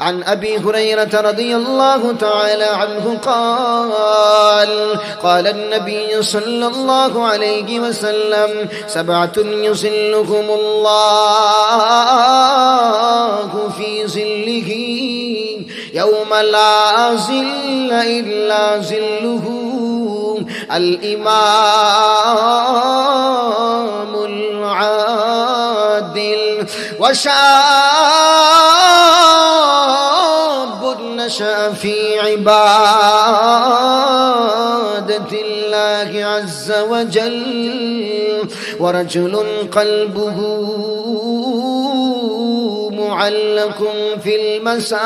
عن أبي هريرة رضي الله تعالى عنه قال النبي صلى الله عليه وسلم 7 يظلهم الله في ظله يوم لا ظل إلا ظله الإمام العادل وشاب نشأ في عبادة الله عز وجل ورجل قلبه معلق في المساجد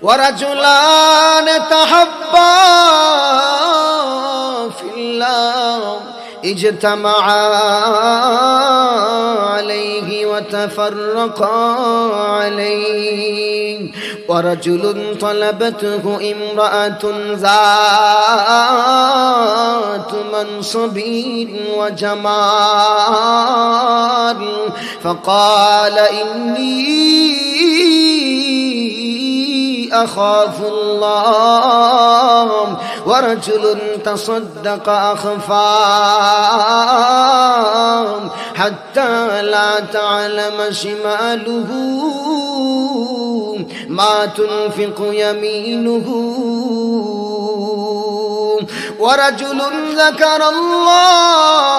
ورجلان تحبا في الله اجتمعا عليه وتفرقا عليه ورجل طلبته امرأة ذات منصب وجمال فقال إني أخاف الله ورجل تصدق أخفى حتى لا تعلم شماله ما تنفق يمينه ورجل ذكر الله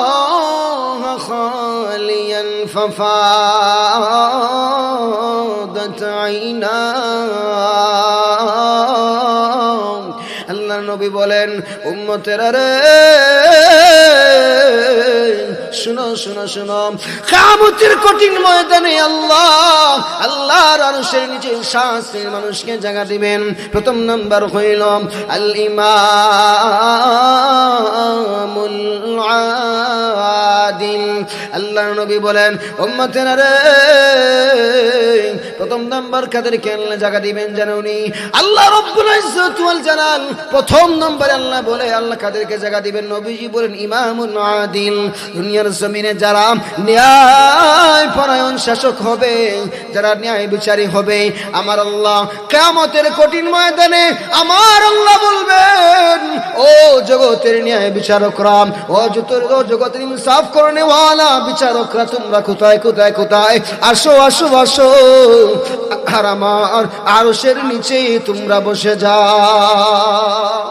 خاليا ففاضت عيناه আল্লাহ নবী বলেন উম্মতেরা রে শুনো শুনো শুনো কিয়ামতের কঠিন ময়দানে আল্লাহর আরশের নিচে শাস্তির মানুষকে জায়গা দিবেন প্রথম নাম্বার হইল আল ইমামুল আদিল আল্লাহর নবী বলেন উম্মতেরা রে প্রথম নাম্বার কাদেরকে আল্লাহ জায়গা দিবেন জানেননি আল্লাহ রাব্বুল ইজ্জত ওয়াল জালাল প্রথম নম্বরে আল্লাহ বলে আল্লাহ কাদেরকে জায়গা দিবেন নবীজি বলেন ইমামুন আদিল দুনিয়ার জমিনে যারা ন্যায় পরায়ণ শাসক হবে যারা ন্যায় বিচারী হবে আমার আল্লাহ কিয়ামতের কঠিন ময়দানে আমার আল্লাহ বলবেন ও জগতের ন্যায় বিচারকরা ও জগতের ইনসাফ করনেওয়ালা বিচারকরা তোমরা কোথায় কোথায় কোথায় আসো আসো আসো আর আমার আরশের নিচে তোমরা বসে যাও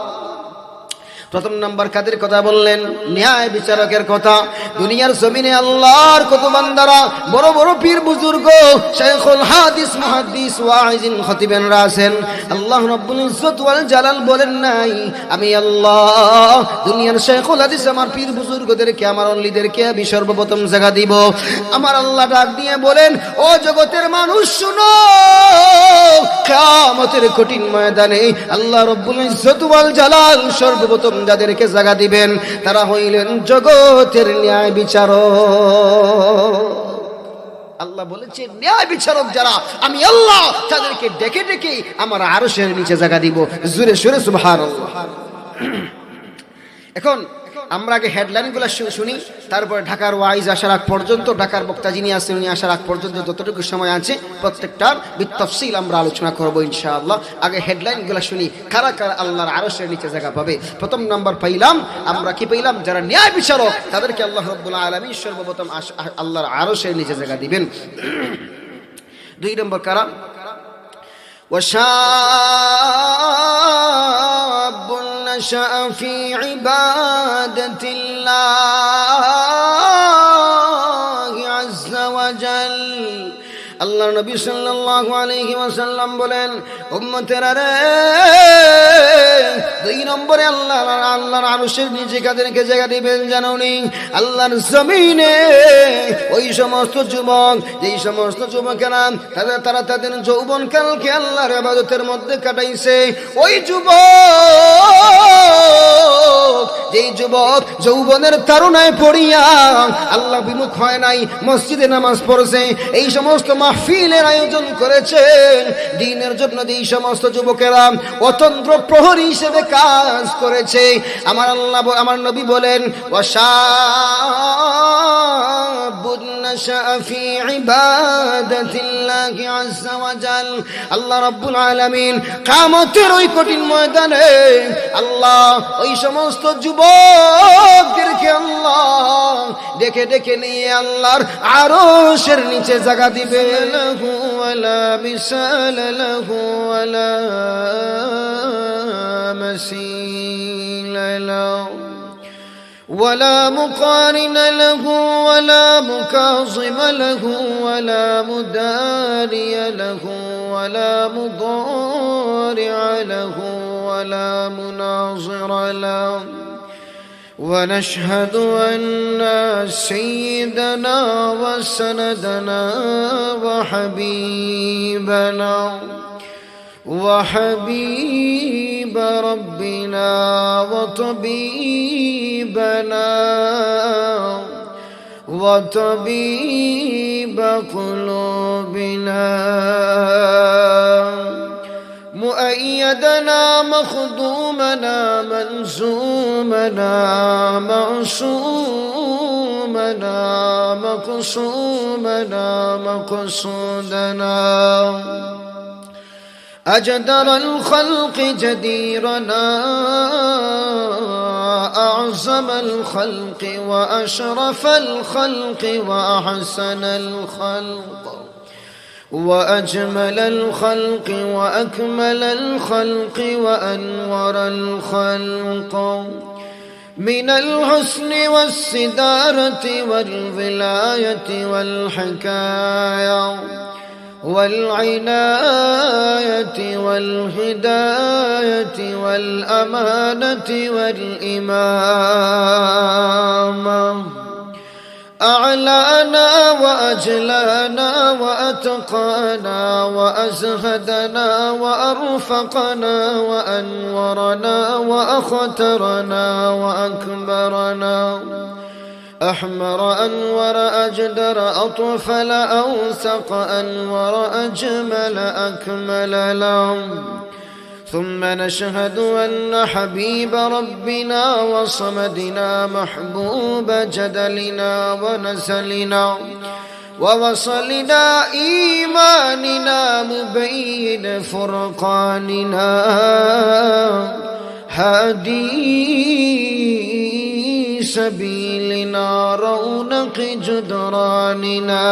প্রথম নাম্বার কাদের কথা বললেন ন্যায় বিচারকের কথা দুনিয়ার জমিনে আল্লাহর কত বান্দারা বড় বড় পীর বুজুর্গ শাইখুল হাদিস মুহাদ্দিস ওয়াইজিন খতিবেনরা আছেন আল্লাহ রাব্বুল ইজ্জত ওয়াল জালাল বলেন নাই আমি আল্লাহ দুনিয়ার শাইখুল হাদিস আমার পীর বুজুর্গদেরকে আমার অলিদেরকে আমি সর্বপ্রথম জায়গা দিব আমার আল্লাহ ডাক দিয়ে বলেন ও জগতের মানুষ শুনো কিয়ামতের কঠিন ময়দানে আল্লাহ রাব্বুল ইজ্জত ওয়াল জালাল সর্বপ্রথম যাদেরকে জায়গা দিবেন তারা হইলেন জগতের ন্যায় বিচারক আল্লাহ বলেছেন ন্যায় বিচারক যারা আমি আল্লাহ তাদেরকে ডেকে ডেকে আমার আরশের নিচে জায়গা দিব জোরে সোরে সুবহানাল্লাহ এখন আমরা আগে হেডলাইনগুলো শুনি তারপরে ঢাকার ওয়াইজ আসার আগ পর্যন্ত ঢাকার বক্তা যিনি আছেন উনি আসার আগ পর্যন্ত যতটুকু সময় আছে প্রত্যেকটার বিতফসিল আমরা আলোচনা করব ইনশাআল্লাহ আগে হেডলাইনগুলো শুনি কারা কারা আল্লাহর আরশের নিচে জায়গা পাবে প্রথম নাম্বার পাইলাম আমরা কি পাইলাম যারা ন্যায় বিচারক তাদেরকে আল্লাহ রাব্বুল আলামিন সর্বপ্রথম আল্লাহর আরশের নিচে জায়গা দিবেন দুই নম্বর কারা وشاب نشأ في عبادة الله عز وجل আল্লাহ নবী সাল্লাল্লাহু আলাইহি ওয়াসাল্লাম বলেন উম্মতেরা রে দুই নম্বরে আল্লাহর আরশের নিচে কাদেরকে জায়গা দিবেন জানোনি আল্লাহর জমিনে ওই সমস্ত যুবক যেই সমস্ত যুবকেরা তারা তাদের যৌবনকালকে আল্লাহর ইবাদতের মধ্যে কাটাইছে ওই যুবক যেই যুবক যৌবনের তারুণায় পড়িয়া আল্লাহ বিমুখ হয় নাই মসজিদে নামাজ পড়ছে এই সমস্ত মাহফিলের আয়োজন করেছেন দ্বীনের জন্য যেই সমস্ত যুবকেরা অতন্ত্র প্রহরী হিসেবে কাজ করেছে আমার আল্লাহ আমার নবী বলেন نشأ في عبادة الله عز وجل আল্লাহ রাব্বুল আলামিন কিয়ামতের ওই কঠিন ময়দানে আল্লাহ ওই সমস্ত যুবকদেরকে আল্লাহ ডেকে ডেকে নিয়ে আল্লাহর আরশের নিচে জায়গা দিবে লাহু ওয়ালা মিসাল লাহু ওয়ালা মাসিল লাহু ولا مقارن له ولا مكاظم له ولا مداري له ولا مضارع له ولا مناظر له ونشهد أن سيدنا وسندنا وحبيبنا وحبيب ربنا وطبيبنا وطبيب قلوبنا مؤيدنا مخدومنا منزومنا معصومنا مقصومنا مقصودنا أجدر الخلق جديرنا أعظم الخلق وأشرف الخلق وأحسن الخلق وأجمل الخلق وأكمل الخلق وأنور الخلق من الحسن والسدارة والولاية والحكاية والعناية والهداية والأمانة والإمامة أعلانا وأجلانا وأتقانا وأزهدنا وأرفقنا وأنورنا وأخترنا وأكبرنا أحمر أنور أجدر أطفل أوثق أنور أجمل أكمل لهم ثم نشهد أن حبيب ربنا وصمدنا محبوب جدلنا ونسلنا ووصلنا إيماننا مبين فرقاننا هادي سبيلنا رونق جدراننا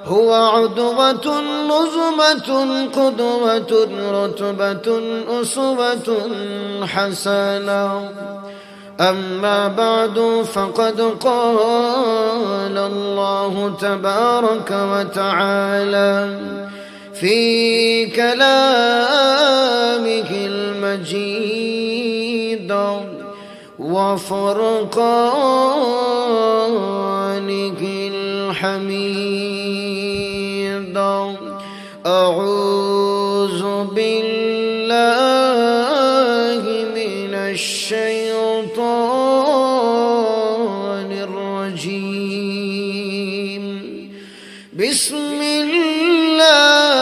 هو عدوة نظمة قدوة رتبة أسوة حسنة أما بعد فقد قال الله تبارك وتعالى في كلامه المجيد وفرقانه الحميد أعوذ بالله من الشيطان الرجيم بسم الله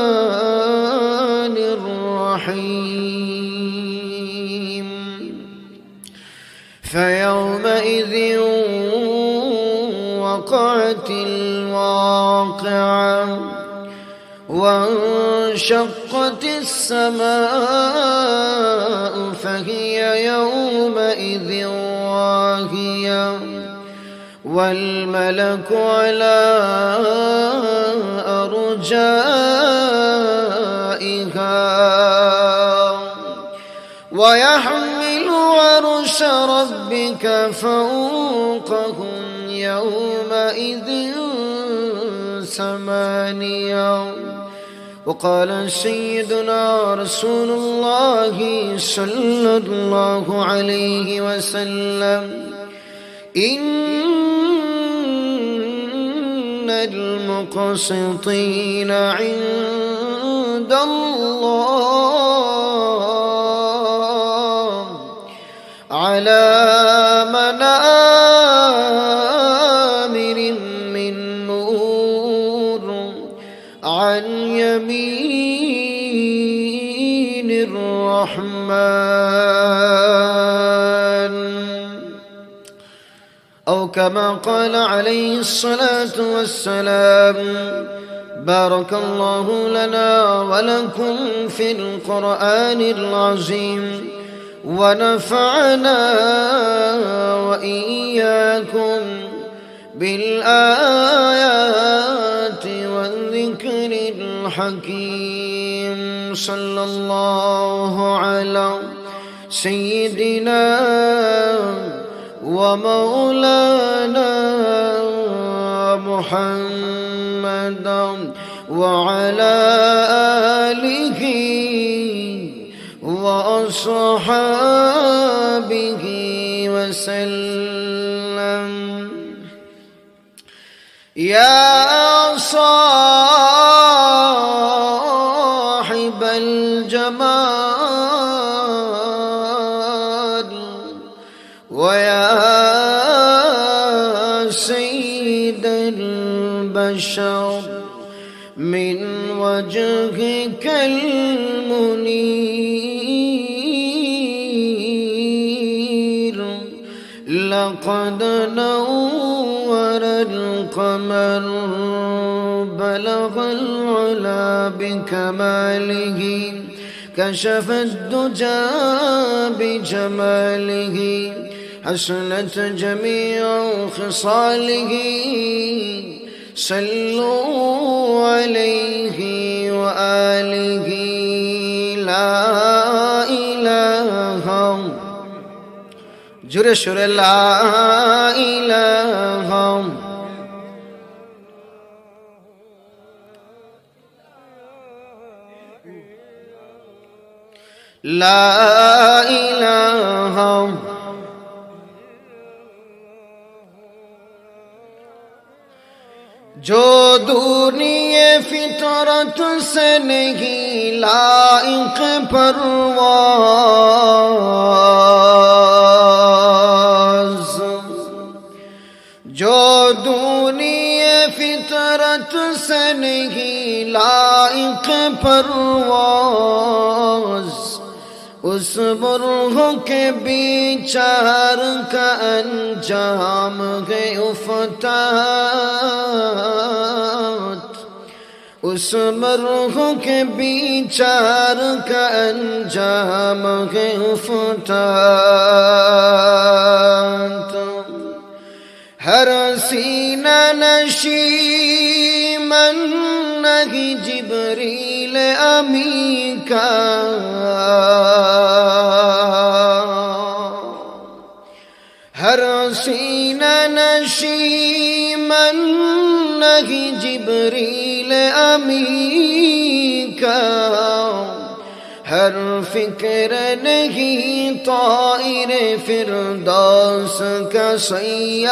الرحمن الرحيم فيومئذ وقعت الواقعة وانشقت السماء فهي يومئذ واهية والملك على أرجائها ويحمل عرش ربك فوقهم يومئذ ثمانية وقال سيدنا رسول الله صلى الله عليه وسلم إن المقسطين عند الله على منابر من نور عن يمين الرحمن أو كما قال عليه الصلاة والسلام. بارك الله لنا ولكم في القرآن العظيم ونفعنا وإياكم بالآيات والذكر الحكيم. صلى الله على سيدنا ومولانا محمد وعلى آله وأصحابه وسلم. يا صاحب الجمال ويا سيد البشر من وجهك المنير لقد نور القمر بلغ العلا بكماله كشف الدجى بجماله حسنت جميع خصاله. صلوا عليه وآله. لا إله جرے شرے لا إله لا إله جو دنیا فطرت سے نہیں لائق پرواز، جو دنیا فطرت سے نہیں لائق پرواز، اس مرغ کے بیچار کا انجام ہے افتاد، اس مرغ کے بیچار کا انجام ہے افتاد۔ ہر سینہ نشیمن نہیں جبریل امی کا، ہر سینہ نشیمن نہیں جبریل امی کا، ہر فکر نہیں طائر فردوس کا صیاد،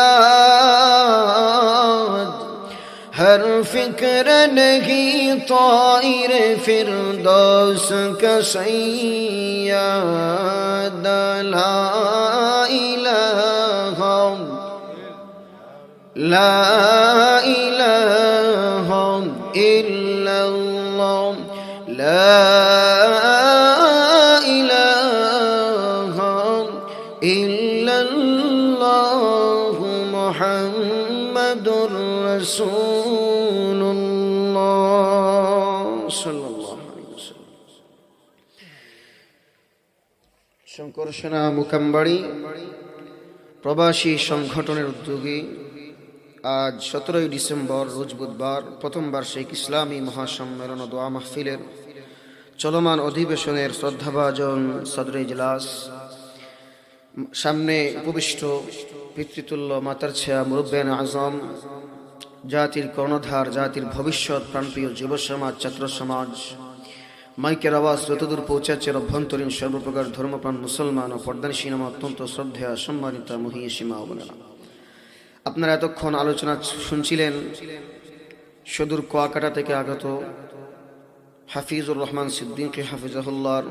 ہر فکر نہیں طائر فردوس کا صیاد۔ لا الہ لا الہ الا اللہ، لا الہ الا اللہ محمد رسول اللہ صلی اللہ علیہ وسلم۔ শঙ্কর সেনা মুকামবাড়ি প্রবাসী সংগঠনের উদ্যোগে আজ 17 ডিসেম্বর রোজ বুধবার প্রথম বার্ষিক ইসলামী মহাসম্মেলন ও দোয়া মাহফিলের চলমান অধিবেশনের শ্রদ্ধাভাজন সদরে ইজলাস, সামনে উপবিষ্ট পিতৃতুল্য মাতার ছায়া মুরব্বিয়ান আজম, জাতির কর্ণধার, জাতির ভবিষ্যৎ, প্রাণপ্রিয় যুব সমাজ, ছাত্র সমাজ, মাইকের আওয়াজ যতদূর পৌঁছাচ্ছে অভ্যন্তরীণ সর্বপ্রকার ধর্মপ্রাণ মুসলমান ও পর্দানিসীন আমার অত্যন্ত শ্রদ্ধেয় সম্মানিত মহিষীমা ও বোনেরা, আপনারা এতক্ষণ আলোচনা শুনছিলেন সুদূর কুয়াকাটা থেকে আগত হাফিজুর রহমান সিদ্দিকী হাফিজাহুল্লাহর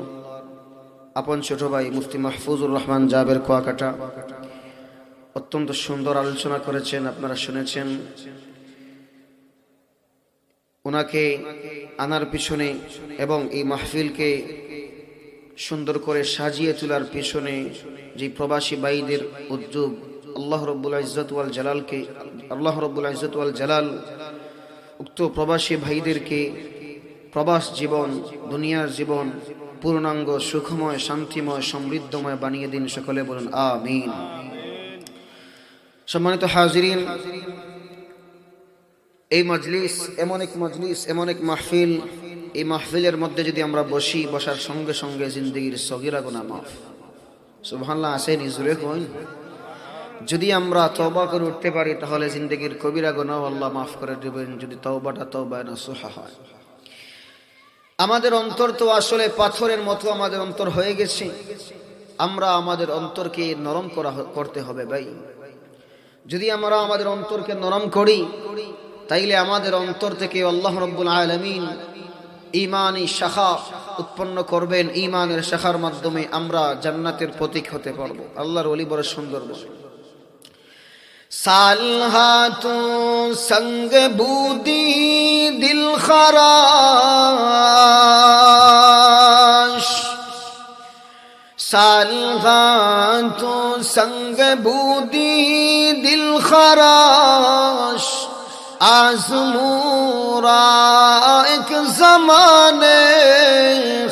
আপন ছোট ভাই মুফতি মাহফুজুর রহমান জাবের কুয়াকাটা। অত্যন্ত সুন্দর আলোচনা করেছেন, আপনারা শুনেছেন। ওনাকে আনার পিছনে এবং এই মাহফিলকে সুন্দর করে সাজিয়ে তোলার পিছনে যে প্রবাসী ভাইদের উদ্যোগ আল্লাহ রব্বুল ইজ্জত ওয়াল জালালকে আল্লাহ রব্বুল ইজ্জত ওয়াল জালাল উক্ত প্রবাসী ভাইদেরকে প্রবাস জীবন দুনিয়ার জীবন পূর্ণাঙ্গ সুখময় শান্তিময় সমৃদ্ধময় বানিয়ে দিন। সকলে বলুন আমিন। সম্মানিত হাজিরিন, এই মজলিস এমন এক মাহফিল, এই মাহফিলের মধ্যে যদি আমরা বসার সঙ্গে সঙ্গে জিন্দগির সগীরা গুনাহ মাফ। সুবহানাল্লাহ, আসেন জোরে কইন। যদি আমরা তওবা করে উঠতে পারি তাহলে জিন্দগির কবিরা গুনাহ আল্লাহ মাফ করে দেবেন, যদি তওবাটা তওবা নসুহা হয়। আমাদের অন্তর তো আসলে পাথরের মতো আমাদের অন্তর হয়ে গেছে। আমরা আমাদের অন্তরকে নরম করতে হবে ভাই। যদি আমরা আমাদের অন্তরকে নরম করি তাইলে আমাদের অন্তর থেকে আল্লাহ রাব্বুল আলামিন ঈমানি শাখা উৎপন্ন করবেন। ঈমানের শাখার মাধ্যমে আমরা জান্নাতের প্রতীক হতে পারবো। আল্লাহর ওলি বড় সুন্দর বলেন, সালহাতু সঙ্গ বুদি দিল খারাশ, সালহাতু সঙ্গ বুদি দিল খারাশ, आज़मूरा एक ज़माने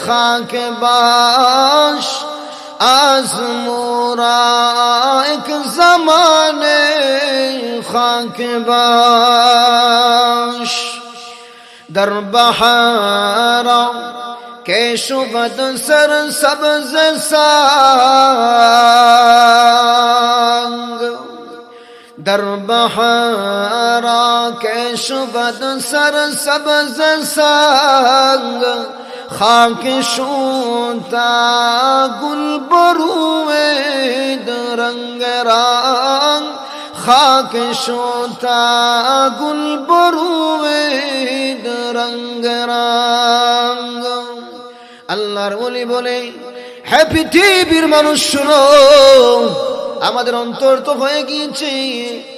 खाक बाश, आज़मूरा एक ज़माने खाक बाश, दर बहारा के शुगद सर सब्ज़ सांग, در بہارا کے شبد سر سبز سنگ، خاک شوتا گل بروید رنگ رنگ، خاک شوتا گل بروید رنگ رنگ। আল্লাহর ওলি বলে, হে পৃথিবীর মানুষ শুনো, আমাদের অন্তর তো হয়ে গিয়েছে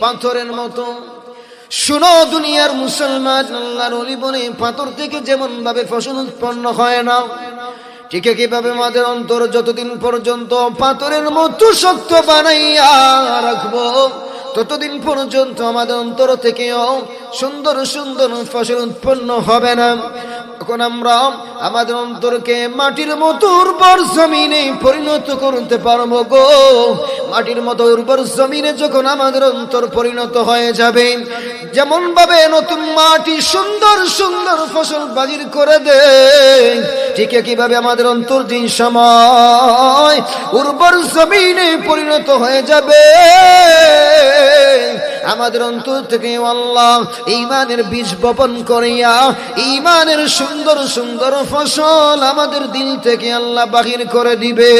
পাথরের মতো। শুনো দুনিয়ার মুসলমান, আল্লাহর ওলি বলে পাথর থেকে যেমন ভাবে ফসল উৎপন্ন হয় না, ঠিক একইভাবে আমাদের অন্তর যতদিন পর্যন্ত পাথরের মতো শক্ত বানাইয়া রাখবো ততদিন পর্যন্ত আমাদের অন্তর থেকেও সুন্দর সুন্দর ফসল উৎপন্ন হবে না। এখন আমরা আমাদের অন্তরকে মাটির মতো উর্বর জমিনে পরিণত করতে পারবো গো। মাটির মতো উর্বর জমিনে যখন আমাদের অন্তর পরিণত হয়ে যাবে, যেমন ভাবে নতুন মাটি সুন্দর সুন্দর ফসল বাজির করে দেয়, ঠিক একইভাবে আমাদের অন্তর দিন সময় উর্বর জমিনে পরিণত হয়ে যাবে। আমাদের অন্তর থেকে আল্লাহ ঈমানের বীজ বপন করিয়া ঈমানের সুন্দর সুন্দর ফসল আমাদের দিল থেকে আল্লাহ বাহির করে দিবে।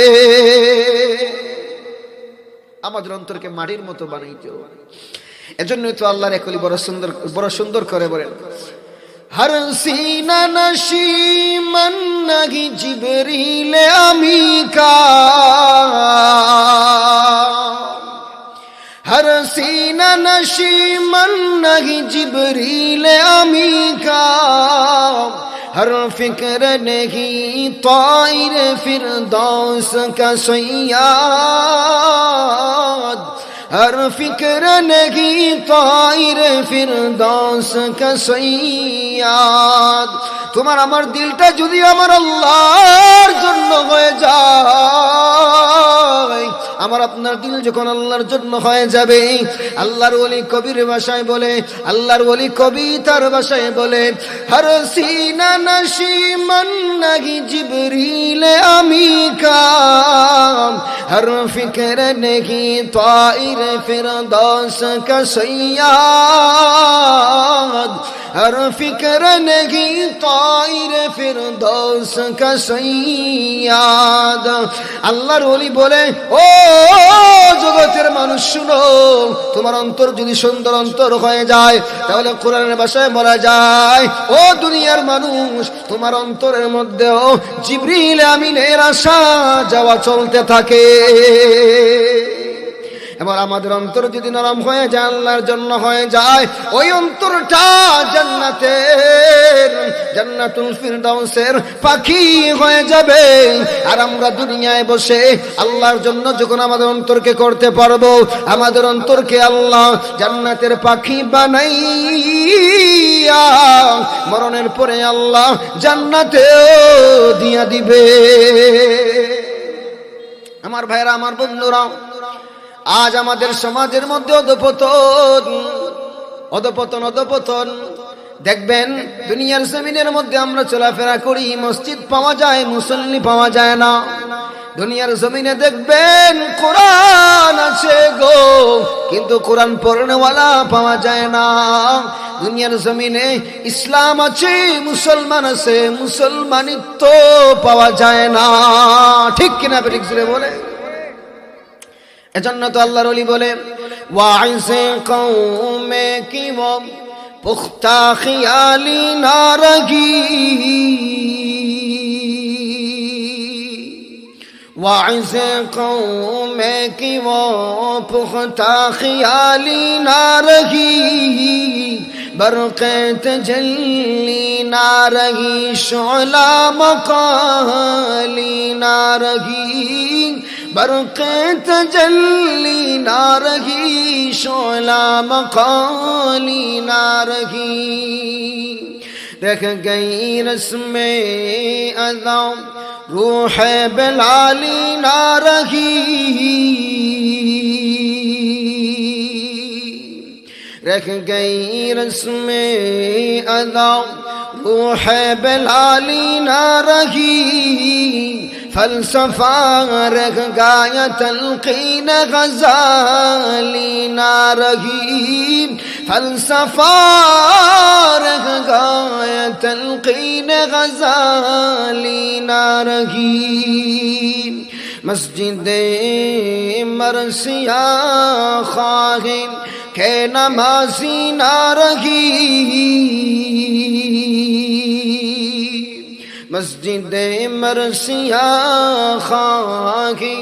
আমাদের অন্তরকে মাটির মতো বানাইতে হবে। এজন্যই তো আল্লাহর একলি বড় সুন্দর করে বলেন, হর সিনা নশি মন নাহি জিবরিল আমিকা, हर सीना नशी मन नहीं जिबरील अमी का, हर फिक्र नहीं ताइर फिरदौस का सैयाद, हर फिक्र नहीं ताइर फिरदौस का सैयाद। তোমার আমার দিলটা যদি আমার আল্লাহর জন্য হয়ে যায়, আমার আপনার দিল যখন আল্লাহর জন্য হয়ে যাবে, আল্লাহর ওলি কবির ভাষায় বলে, আল্লাহর ওলি কবিতার ভাষায় বলে, হর সিনা নশি মন নাহি জিবরিল আমিকা, হর ফিক্র নেহি তাইর ফিরদৌস কা সৈয়াদ, हर फिक्र नहीं ताइर फिरदौस का सैयाद। আল্লাহর ওলি বলে, ও জগতের মানুষ শুনো, তোমার অন্তর যদি সুন্দর অন্তর হয়ে যায় তাহলে কোরআনের ভাষায় বলা যায়, ও দুনিয়ার মানুষ, তোমার অন্তরের মধ্যেও জিবরিল আমিনের আসা যাওয়া চলতে থাকে। এবার আমাদের অন্তর যদি নরম হয়ে যায়, আল্লাহর জন্য হয়ে যায়, ওই অন্তরটা জান্নাতুল ফিরদাউসের পাখি হয়ে যাবে। আর আমরা দুনিয়ায় বসে আল্লাহর জন্য যখন আমাদের অন্তরকে করতে পারবো, আমাদের অন্তরকে আল্লাহ জান্নাতের পাখি বানাইয়া মরণের পরে আল্লাহ জান্নাতেও দিয়া দিবে। আমার ভাইরা, আমার বন্ধুরা, আজ আমাদের সমাজের মধ্যে অধপতন দেখবেন। দুনিয়ার জমিনের মধ্যে আমরা চলাফেরা করি, মসজিদ পাওয়া যায়, মুসল্লি পাওয়া যায় না। দুনিয়ার জমিনে দেখবেন কোরআন আছে গো, কিন্তু কোরআন পড়নেওয়ালা পাওয়া যায় না। দুনিয়ার জমিনে ইসলাম আছে, মুসলমান আছে, মুসলমানিত্ব পাওয়া যায় না। ঠিক কিনা ঠিক বলে? এজন্য তো আল্লাহর ওলি বলে, ওয়াইসে কওমে কি वो पुख्ता ख्याली ना रही, वाइज़े कौमे की वो पुख्ता ख्याली ना रही, बरक़े तजल्ली ना रही, शुअला मक़ाली ना रही, बरक़े तजल्ली ना रही, शोला मक़ाली ना रही। रह गई रस्मे अज़ा रूह बिलाली ना रही, रह गई रस्मे अज़ा रूह बिलाली ना रही, फलसफा रह गया तलक़ीन गज़ाली ना रही, फलसफा रह गया तलक़ीन गज़ाली ना रही। मस्जिदे मरसिया ख़्वाहे के नमाज़ी ना रही, मस्जिदे मरसिया ख़्वाहे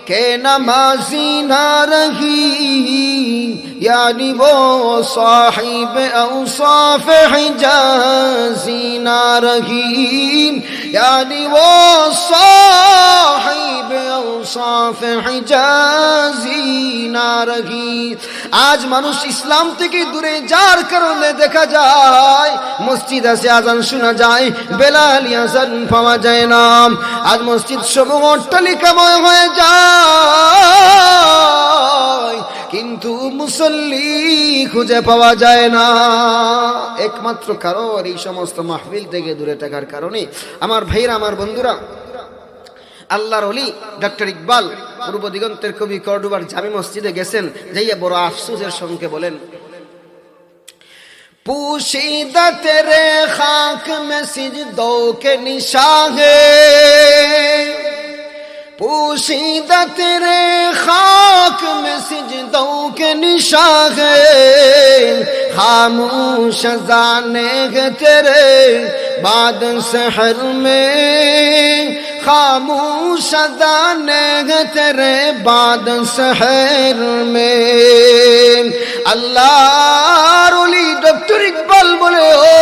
के नमाज़ी ना रही, यानी वो साहिब औसाफ हिजाज़ी ना रही, यानी वो साहिब औसाफ हिजाज़ी ना रही। आज মানুষ ইসলাম থেকে দূরে যার কারণে দেখা যায় মসজিদ আছে, আজান শোনা যায়, বেলালি আজান পাওয়া যায় না। আজ মসজিদ সমূহ অট্টালিকাময় হয়ে যায়, কিন্তু মুসল্লি খুঁজে পাওয়া যায় না। একমাত্র কারণ এই সমস্ত মাহফিল থেকে দূরে থাকার কারণে। আমার ভাইরা, আমার বন্ধুরা, আল্লাহর ওলি ডক্টর ইকবাল পূর্ব দিগন্তের কবি কর্ডোবার জামি মসজিদে গেছেন, যাইয়া বড় আফসোসের সঙ্গে বলেন, পুশিদা তেরে খাক মে সিজদো কে নিশান হে, পুশিদা তেরে খাক মে সিজদো কে নিশান হে, খামোশ জানে গে তেরে बाद सहर में, खामोश दाने तेरे बाद सहर में। আল্লাহর ওলি ডক্টর ইকবাল বলে, ও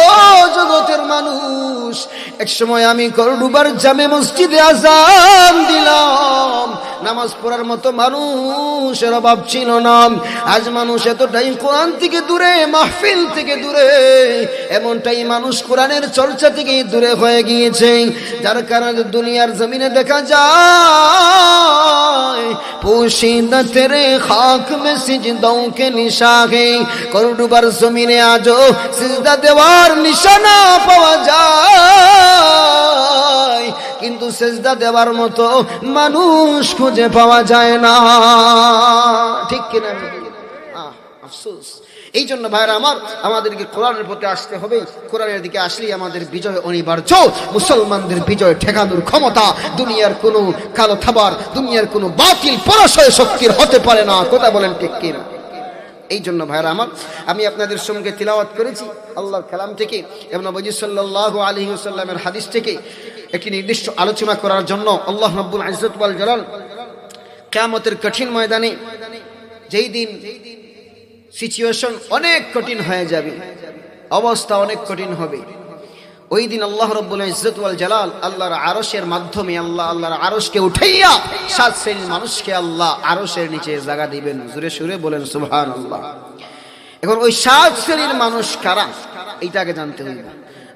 জগতের মানুষ, এক সময় আমি কর্ডোবার জামে মসজিদে আযান দিলাম, নামাজ পড়ার মতো মানুষের অভাব ছিল না। আজ মানুষ এতটাই কোরআন থেকে দূরে, মাহফিল থেকে দূরে, এমনটাই মানুষ কোরআনের চর্চা থেকে দূরে হয়ে গিয়েছে, যার কারণে দুনিয়ার জমিনে দেখা যায় পোশিদা তেরে খাক মে সিজদোं के নিশানে, কর্ডোবার জমিনে আজও সিজদা দেওয়ার নিশানা পাওয়া যায়, কিন্তু সিজদা দেওয়ার মতো মানুষ খুঁজে পাওয়া যায় না। ঠিক কিনা? আফসোস। এই জন্য ভাইরা আমার, আমাদেরকে কোরআনের প্রতি আসতে হবে। কোরআনের দিকে আসলেই আমাদের বিজয় অনিবার্য। মুসলমানদের বিজয় ঠেকানোর ক্ষমতা দুনিয়ার কোনো কালো খাবার, দুনিয়ার কোনো বাতিল পরাশয় শক্তির হতে পারে না। কথা বলেন ঠিক কিনা? এই জন্য ভাইরা আমার, আমি আপনাদের সঙ্গে তিলাওয়াত করেছি আল্লাহর কালাম থেকে এবং নবী সাল্লাল্লাহু আলাইহি ওয়াসাল্লামের হাদিস থেকে একটি নির্দিষ্ট আলোচনা করার জন্য আল্লাহ রাব্বুল ইজ্জত ওয়াল জালাল কিয়ামতের কঠিন ময়দানে যেই দিন সিচুয়েশন অনেক কঠিন হয়ে যাবে, অবস্থা অনেক কঠিন হবে, ওই দিন আল্লাহ রাব্বুল ইজ্জত ওয়াল জালাল আল্লাহর আরশের মাধ্যমে আল্লাহর আরশকে উঠাইয়া 7 শ্রেণীর মানুষকে আল্লাহ আরশের নিচে জায়গা দিবেন। জোরে সুরে বলেন সুবহানাল্লাহ। এখন ওই 7 শ্রেণীর মানুষ কারা এইটাকে জানতে হবে।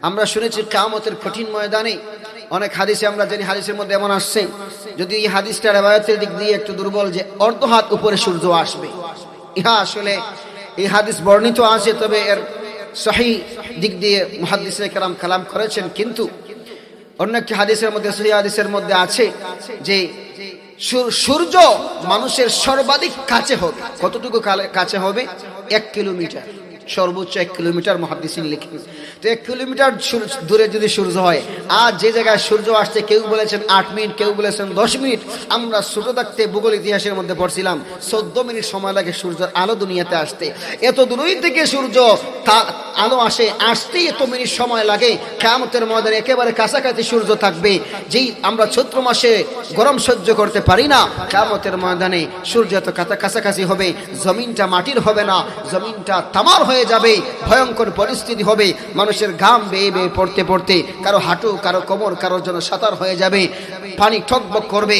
আমরা শুনেছি কিয়ামতের কঠিন ময়দানে অনেক হাদিসে আমরা জানি, হাদিসের মধ্যে এমন আসছে, যদি এই হাদিসটা রিওয়ায়াতের দিক দিয়ে একটু দুর্বল, যে অর্ধ হাত উপরে সূর্য আসবে। ইহা আসলে এই হাদিস বর্ণিত আছে, তবে এর সহিহ দিক দিয়ে মুহাদ্দিসে কেরাম কালাম করেছেন, কিন্তু অন্য একটি হাদিসের মধ্যে, সহিহ হাদিসের মধ্যে আছে যে সূর্য মানুষের সর্বাধিক কাছে হবে। কতটুকু কাছে হবে? 1 কিলোমিটার, সর্বোচ্চ 1 কিলোমিটার মুহাদ্দিসিন লিখেন। তো 1 কিলোমিটার দূরে যদি সূর্য হয়, আর যে জায়গায় সূর্য আসছে কেউ বলেছেন 8 মিনিট, কেউ বলেছেন 10 মিনিট। আমরা ছোট থাকতে ভূগোল ইতিহাসের মধ্যে পড়ছিলাম 14 মিনিট সময় লাগে সূর্যের আলো দুনিয়াতে আসতে। এত দূরই থেকে সূর্য আলো আসতেই এত মিনিট সময় লাগে। কিয়ামতের ময়দানে একেবারে কাছাকাছি সূর্য থাকবে, যেই আমরা চৈত্র মাসে গরম সহ্য করতে পারি না, কিয়ামতের ময়দানে সূর্য এত কাছাকাছি হবে, জমিনটা মাটির হবে না, জমিনটা তামার হয়ে যাবে, ভয়ঙ্কর পরিস্থিতি হবে। মানুষের ঘাম বেয়ে বেয়ে পড়তে পড়তে কারো হাঁটু, কারো কোমর, কারোর জন্য সাঁতার হয়ে যাবে, পানি ঠকবক করবে,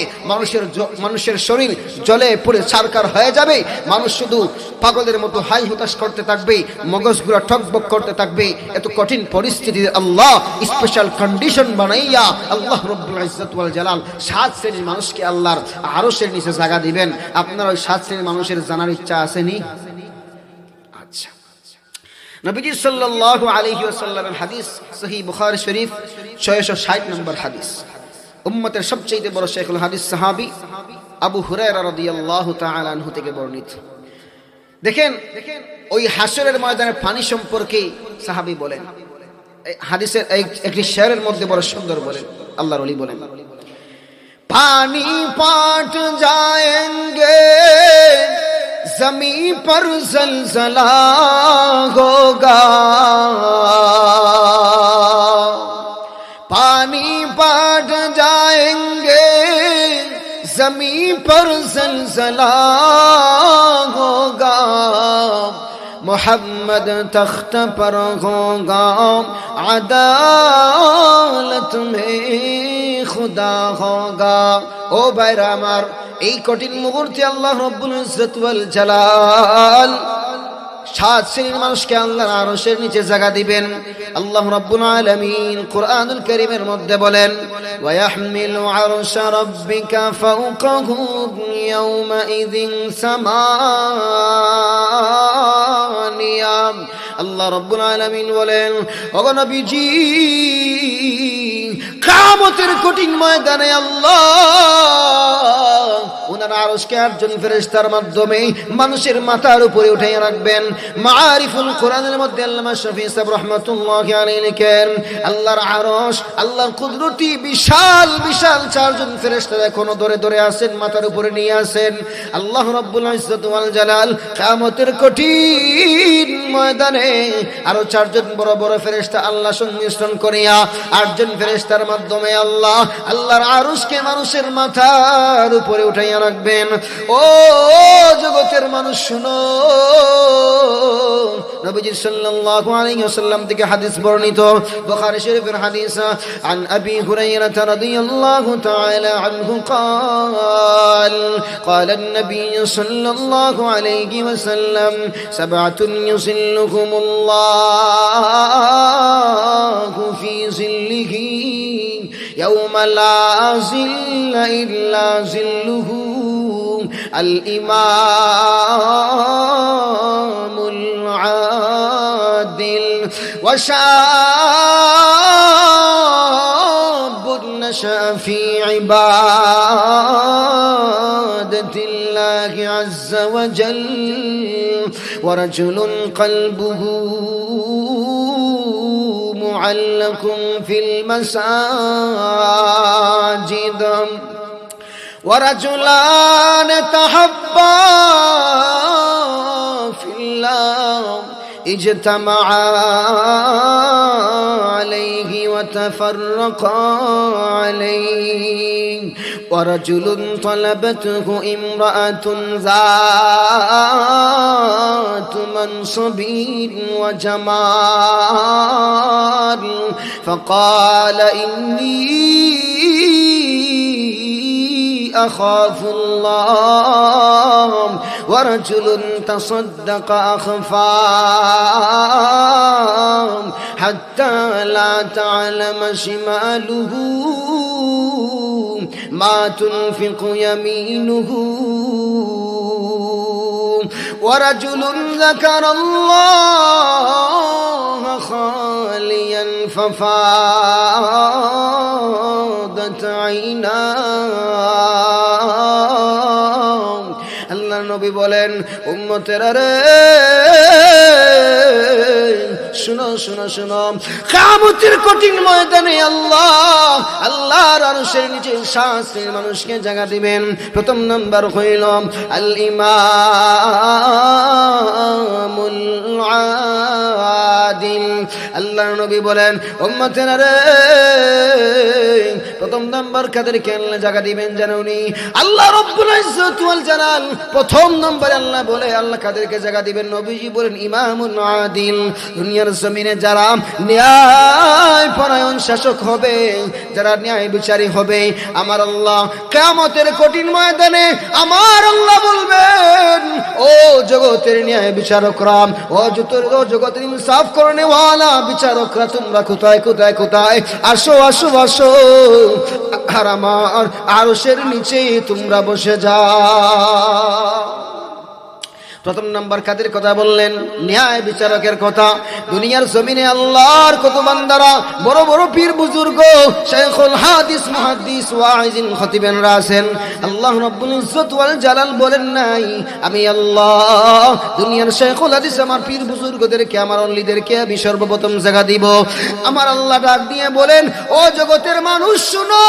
মানুষের শরীর জলে পুড়ে ছারকার হয়ে যাবে, মানুষ শুধু পাগলের মতো হাই হুতাশ করতে থাকবে, মগজগুলো ঠকবক করতে থাকবে। এত কঠিন পরিস্থিতি আল্লাহ স্পেশাল কন্ডিশন বানাইয়া আল্লাহ রাব্বুল ইজ্জত ওয়াল জালাল 7 শ্রেণীর মানুষকে আল্লাহর আরশের নিচে জায়গা দিবেন। আপনার ওই 7 শ্রেণীর মানুষের জানার ইচ্ছা আসেনি? আচ্ছা, নবীজি সাল্লাল্লাহু আলাইহি ওয়াসাল্লামের হাদিস, সহিহ বুখারী শরীফ 660 নম্বর হাদিস। উম্মতের সবচেয়ে বড় শাইখুল হাদিস সাহাবী আবু হুরায়রা রাদিয়াল্লাহু তাআলা আনহু থেকে বর্ণিত। দেখেন ওই হাসরের ময়দানের পানি সম্পর্কে সাহাবী বলেন, হাদিসের একটি শেয়ারের মধ্যে বড় সুন্দর বলেন, আল্লাহর ওলি বলেন, পানি পাট जाएंगे जमीन पर जलजला होगा, पानी पाट जाएंगे जमीन पर जलजला होगा, मोहम्मद तख्त पर होगा, अदालत में खुदा होगा। ও ভাইরা আমার, এই কঠিন মুহূর্তে আল্লাহ রাব্বুল ইজ্জত ওয়াল জালাল 7 শ্রেণীর মানুষকে আল্লাহর আরশের নিচে জায়গা দিবেন। আল্লাহ রাব্বুল আলামিন কুরআনুল কারীমের মধ্যে বলেন, ওয়া ইয়াহমিলু আরশা রাব্বিকা ফাওকাহুম ইয়াওমা ইযিন সামানিয়া। আল্লাহ রাব্বুল আলামিন বলেন, ওগো নবীজি, কিয়ামতের কঠিন ময়দানে আল্লাহ ওনার আরশকে 8 জন ফেরেশতার মাধ্যমে মানুষের মাথার উপরে উঠাইয়া রাখবেন। মাআরিফুল কোরআনের মধ্যে আল্লামা শফি সাহেব রাহমাতুল্লাহি আলাইহি লিখেন, আল্লাহর আরশ, আল্লাহর কুদরতি বিশাল বিশাল 4 জন ফেরেশতা এখনো ধরে ধরে আছেন, মাথার উপরে নিয়ে আছেন। আল্লাহ রাব্বুল ইজ্জত ওয়াল জালাল কিয়ামতের কঠিন ময়দানে আরো 4 জন বড় বড় ফেরেশতা আল্লাহ সংমিশ্রণ করিয়া 8 জন ফেরেশতার মাধ্যমে আল্লাহর আরশকে মানুষের মাথার উপরে উঠাইয়া রাখবেন। ও জগতের মানুষ শুনো, নবীজি সাল্লাল্লাহু আলাইহি ওয়াসাল্লাম থেকে হাদিস বর্ণিত, বুখারী শরীফের হাদিস, আন আবি হুরায়রা রাদিয়াল্লাহু তাআলা আনহু قال قال النبي صلى الله عليه وسلم سبعة يظلهم الله في ظله يوم لا ظل إلا ظله الإمام العادل وشاب نشأ في عبادة الله عز وجل ورجل قلبه معلق في المساجد ورجلان تحبا في الله اجتمعا عليه وتفرقا عليه ورجل طلبته امرأة ذات منصب وجمال فقال إني أخاف الله ورجل تصدق أخفى حتى لا تعلم شماله ما تنفق يمينه ورجل ذكر الله خاليا ففاضت عيناه আল্লাহ নবী বলেন উম্মতেরা রে শুনো শুনো শুনো কিয়ামতের কঠিন ময়দানে আল্লাহর আরশের নিচে শাস্তির মানুষকে জায়গা দিবেন প্রথম নাম্বার হইল আল ইমামুল আদিল আল্লাহর নবী বলেন উম্মতেরা রে প্রথম নাম্বার কাদেরকে আল্লাহ জায়গা দিবেন জানুনি আল্লাহ রব্বুল ইজ্জত ওয়াল জালাল প্রথম নম্বরে আল্লাহ বলে আল্লাহ কাদেরকে জায়গা দিবেন নবীজি বলেন ইমামুন আদিল দুনিয়ার জমিনে যারা ন্যায় পরায়ণ শাসক হবে যারা ন্যায় বিচারী হবে আমার আল্লাহ কিয়ামতের কঠিন ময়দানে আমার আল্লাহ বলবেন ও জগতের ন্যায় বিচারকরা ও জগতের ইনসাফ করনে ওয়ালা বিচারকরা তোমরা কোথায় কোথায় কোথায় আসো আসো আসো আর আমার আরশের নিচে তোমরা বসে যাও প্রথম নাম্বার কাদের কথা বললেন ন্যায় বিচারকের কথা দুনিয়ার জমিনে আল্লাহর কত বান্দারা বড় বড় পীর বুজুর্গ শাইখুল হাদিস মুহাদ্দিস ওয়াইজিন খতিবেনরা আছেন আল্লাহ রাব্বুল ইজ্জত ওয়াল জালাল বলেন নাই আমি আল্লাহ দুনিয়ার শাইখুল হাদিস আমার পীর বুজুর্গদেরকে আমার অলিদেরকে আমি সর্বপ্রথম জায়গা দিব আমার আল্লাহ ডাক দিয়ে বলেন ও জগতের মানুষ শুনো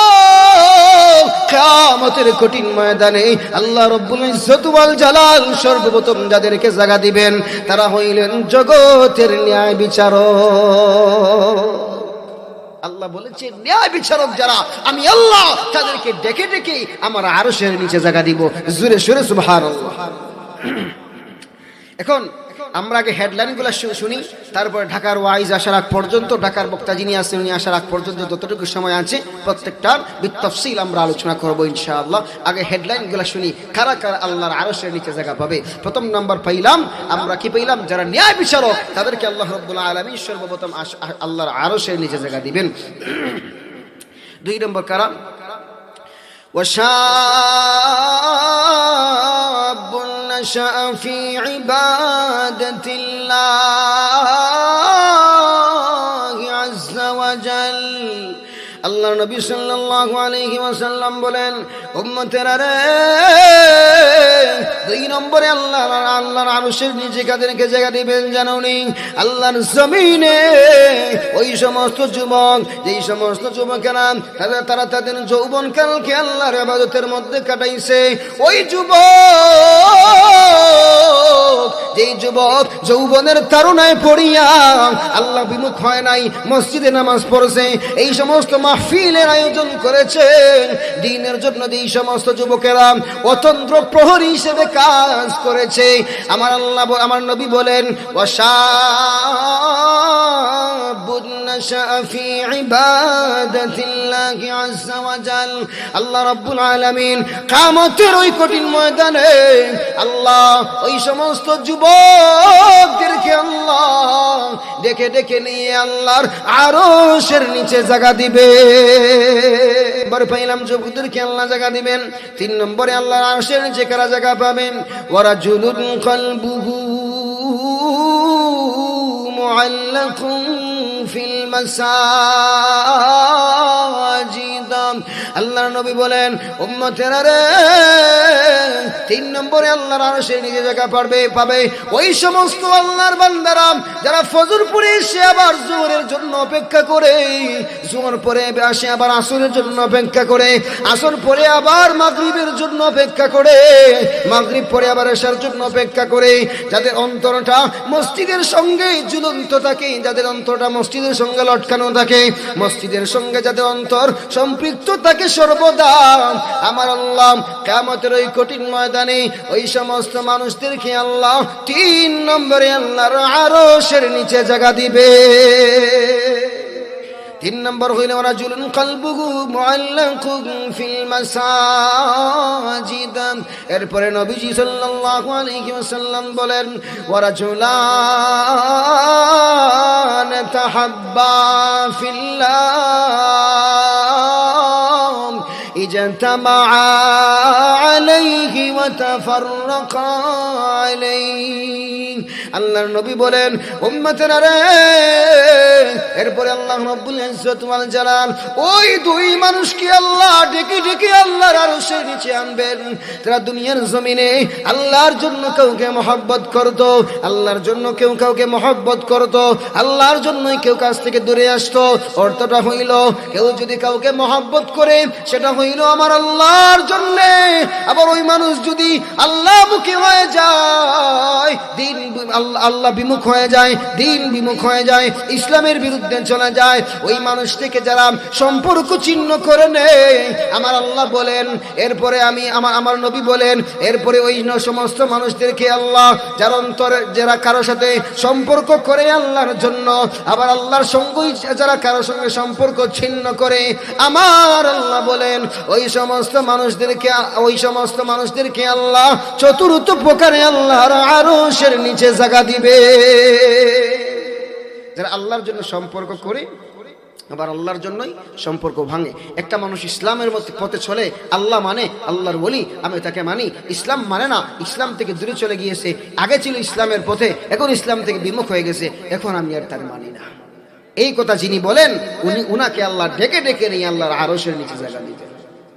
কিয়ামতের কঠিন ময়দানে আল্লাহ রাব্বুল ইজ্জত ওয়াল জালাল সর্বপ্রথম যাদেরকে জায়গা দিবেন তারা হইলেন জগতের ন্যায় বিচারক আল্লাহ বলেছেন ন্যায় বিচারক যারা আমি আল্লাহ তাদেরকে ডেকে ডেকে আমার আরশের নিচে জায়গা দিব জোরে সোরে সুবহানাল্লাহ এখন আমরা আগে হেডলাইনগুলো শুনি তারপর ঢাকার ওয়াইজ আসার আগ পর্যন্ত ঢাকার বক্তা যিনি আছেন উনি আসার আগ পর্যন্ত যতটুকু সময় আছে প্রত্যেকটার বিতফসিল আমরা আলোচনা করব ইনশাআল্লাহ আগে হেডলাইনগুলো শুনি কারা কারা আল্লাহর আরশের নিচে জায়গা পাবে প্রথম নাম্বার পাইলাম আমরা কি পাইলাম যারা ন্যায় বিচারক তাদেরকে আল্লাহ রাব্বুল আলামিন সর্বপ্রথম আল্লাহর আরশের নিচে জায়গা দিবেন দুই নম্বর কারা وشاب نشأ في عبادة الله عز وجل আল্লাহ নবী সাল্লাল্লাহু আলাইহি ওয়াসাল্লাম বলেন উম্মতেরা রে দুই নম্বরে আল্লাহর আরশের নিচে কাদেরকে জায়গা দিবেন জানোনি আল্লাহর জমিনে ওই সমস্ত যুবক যেই সমস্ত যুবকেরা তারা তাদের যৌবনকালকে আল্লাহর ইবাদতের মধ্যে কাটাইছে ওই যুবক যেই যুবক যৌবনের তারুণায় পড়িয়া আল্লাহ বিমুখ হয় নাই মসজিদে নামাজ পড়ছে এই সমস্ত মাহফিলের আয়োজন করেছেন দ্বীনের জন্য যেই সমস্ত যুবকেরা অতন্ত্র প্রহরী হিসেবে কাজ করেছে আমার আল্লাহ আমার নবী বলেন ওয়াশাবুন নাশা ফি ইবাদাতিল্লাহি আযজা ওয়া জাল আল্লাহ রাব্বুল আলামিন কিয়ামতের ওই কঠিন ময়দানে আল্লাহ ওই সমস্ত যুবকদেরকে আল্লাহ ডেকে ডেকে নিয়ে আল্লাহর আরশের নিচে জায়গা দিবে এবার পাইলাম যুবকদেরকে আল্লাহ জায়গা দিবেন তিন নম্বরে আল্লাহর আরশের নিচে কারা জায়গা পাবেন ওয়ারাজুলুন কলবুহু মুআল্লাকুন ফিল মাসাজিদ আল্লাহর নবী বলেন উম্মতেরা রে তিন নম্বরে আল্লাহর আরশের নিচে জায়গা পাবে ওই সমস্ত আল্লাহর বান্দারা যারা ফজর পড়ে এসে আবার জোহরের জন্য অপেক্ষা করে জোহর পরে আসে আবার আসরের জন্য অপেক্ষা করে আসর পরে আবার মাগরিবের জন্য অপেক্ষা করে মাগরিব পরে আবার এশার জন্য অপেক্ষা করে যাদের অন্তরটা মসজিদের সঙ্গে ঝুলন্ত থাকে যাদের অন্তরটা মসজিদের সঙ্গে লটকানো থাকে মসজিদের সঙ্গে যাদের অন্তর সম্পৃক্ত থাকে থাকে সর্বদা। আমার আল্লাহ কিয়ামতের ওই কঠিন ময়দানে ওই সমস্ত মানুষদেরকে আল্লাহ 3 নম্বরে আল্লাহর আরশের নিচে জায়গা দিবে। 3 নম্বর হইল রাজুলুন কলবুহু মুআল্লাকুন ফিল মাসাজিদ। এরপরে নবীজি সাল্লাল্লাহু আলাইহি ওয়াসাল্লাম বলেন ওয়া রাজুলান তাহাব্বা ফিল্লাহ ইজতামাআ আলাইহি ওয়া তাফাররাকা আলাইহি। আল্লাহর নবী বলেন উম্মতেরা রে, এরপরে আল্লাহ রব্বুল ইজ্জত ওয়াল জালাল ওই 2 মানুষকে আল্লাহ ডেকে ডেকে আল্লাহর আরশের নিচে আনবেন। তারা দুনিয়ার জমিনে আল্লাহর জন্য কাউকে মহব্বত করত, আল্লাহর জন্য কেউ কাউকে মহব্বত করত, আল্লাহর জন্যই কেউ কাছ থেকে দূরে আসতো। অর্থটা হইল কেউ যদি কাউকে মহব্বত করে সেটা হইল আমার আল্লাহর জন্য। আবার ওই মানুষ যদি আল্লাহমুখী হয়ে যায়, দিন আল্লাহ বিমুখ হয়ে যায়, দিন বিমুখ হয়ে যায়, ইসলামের বিরুদ্ধে চলে যায়, ওই মানুষ থেকে যারা সম্পর্ক ছিন্ন করে নেয় আমার আল্লাহ বলেন, এরপরে আমার নবী বলেন, এরপরে ওই সমস্ত মানুষদেরকে আল্লাহ যারা অন্তরে যারা কারোর সাথে সম্পর্ক করে আল্লাহর জন্য, আবার আল্লাহর সঙ্গেই যারা কারোর সঙ্গে সম্পর্ক ছিন্ন করে আমার আল্লাহ বলেন ওই সমস্ত মানুষদেরকে আল্লাহ চতুর্থ প্রকারে আল্লাহর আরশের নিচে জায়গা দিবে। যারা আল্লাহর জন্য সম্পর্ক করে আবার আল্লাহর জন্যই সম্পর্ক ভাঙে। একটা মানুষ ইসলামের পথে চলে, আল্লাহ মানে, আল্লাহর ওলি, আমি তাকে মানি, ইসলাম মানে না, ইসলাম থেকে দূরে চলে গিয়েছে, আগে ছিল ইসলামের পথে, এখন ইসলাম থেকে বিমুখ হয়ে গেছে, এখন আমি আর তার মানি না। এই কথা যিনি বলেন উনাকে আল্লাহ ডেকে ডেকে নিয়ে আল্লাহর আরশের নিচে জায়গা দিবেন।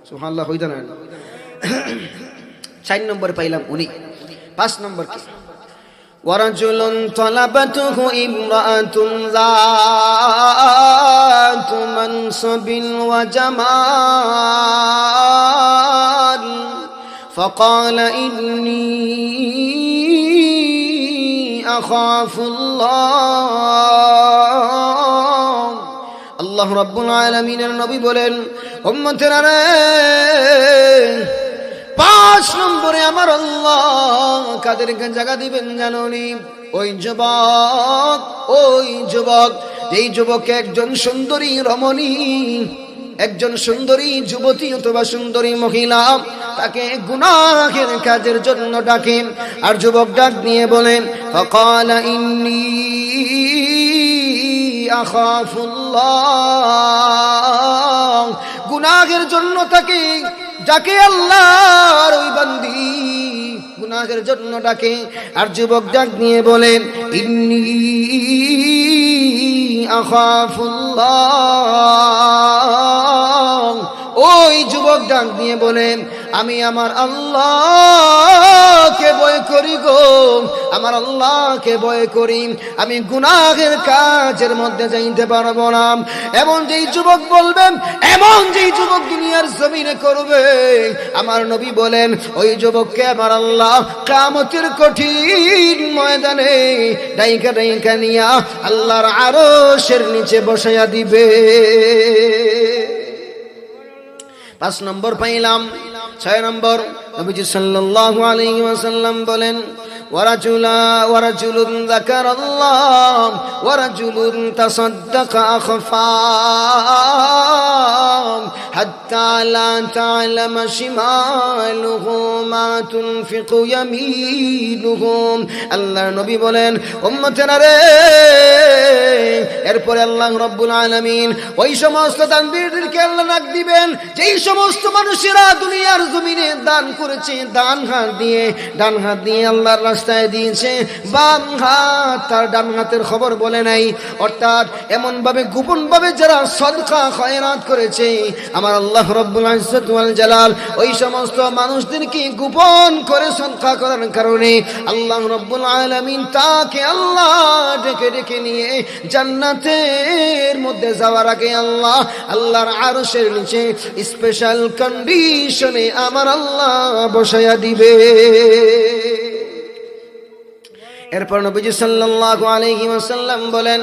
সুবহানাল্লাহ। হইতো না। 4 নম্বর পাইলাম উনি। 5 নম্বর কি? ওয়ারাজুলুন তালাবাতুহু ইমরাআতুন যাতু মানসাবিন ওয়া জামাল ফাকালা ইন্নী আখাফুল্লাহ। আল্লাহ রাব্বুল আলামিনের নবী বলেন উম্মতেরা রে, 5 নম্বরে আমার আল্লাহ কাদেরকে জায়গা দিবেন জানোনি? ওই যুবক যেই যুবককে একজন সুন্দরী রমণী, একজন সুন্দরী যুবতী অথবা সুন্দরী মহিলা তাকে গুনাহের কাজের জন্য ডাকেন, আর যুবক ডাক দিয়ে বলেন ফাকালা ইন্নী আখাফুল্লাহ। গুনাহের জন্য তাকে ডাকে আল্লাহর ওই বান্দি, গুনাহের জন্য ডাকে, আর যুবক ডাক দিয়ে বলেন ইন্নী আখাফুল্লাহ। ওই যুবক ডাক দিয়ে বলেন আমি আমার আল্লাহকে ভয় করি গো, আমার আল্লাহকে ভয় করি, আমি গুনাহের কাজের মধ্যে যাইতে পারবো না। এমন যেই যুবক বলবেন, এমন যেই যুবক দুনিয়ার জমিনে করবে, আমার নবী বলেন ওই যুবককে আমার আল্লাহ কিয়ামতের কঠিন ময়দানে ডাইকা ডাইকা নিয়া আল্লাহর আরশের নিচে বসায়া দিবে। 5 নম্বর পাইলাম। 6 নম্বর নবীজি সাল্লাল্লাহু আলাইহি ওয়াসাল্লাম বলেন ওয়ারাজুলুন যাকারাল্লাহ ওয়ারাজুলুন তাসাদ্দাকা আখফা হাত্তা লা তা'লামা শিমালুহু মা তুনফিকু ইয়ামিনুহু। আল্লাহর নবী বলেন উম্মতেরা রে, এরপরে আল্লাহ রাব্বুল আলামিন ওই সমস্ত দানবীরদেরকে আল্লাহ ডাক দিবেন যেই সমস্ত মানুষেরা দুনিয়ার জমিনে দান করেছে, ডান হাত দিয়ে আল্লাহর রাস্তায় দিয়েছে, বাম হাত তার ডান হাতের খবর বলে নাই। অর্থাৎ এমন ভাবে গোপন ভাবে যারা সদকা খয়রাত করেছে, আমার আল্লাহ রব্বুল ইজ্জত ওয়াল জালাল ওই সমস্ত মানুষদেরকে গোপন করে সদকা করার কারণে আল্লাহ রব্বুল আলামিন তাকে আল্লাহ ডেকে ডেকে নিয়ে জান্নাতের মধ্যে যাওয়ার আগে আল্লাহর আরশের নিচে স্পেশাল কন্ডিশনে আমার আল্লাহ বসায়া দিবে। এরপর নবীজি সাল্লাল্লাহু আলাইহি ওয়াসাল্লাম বলেন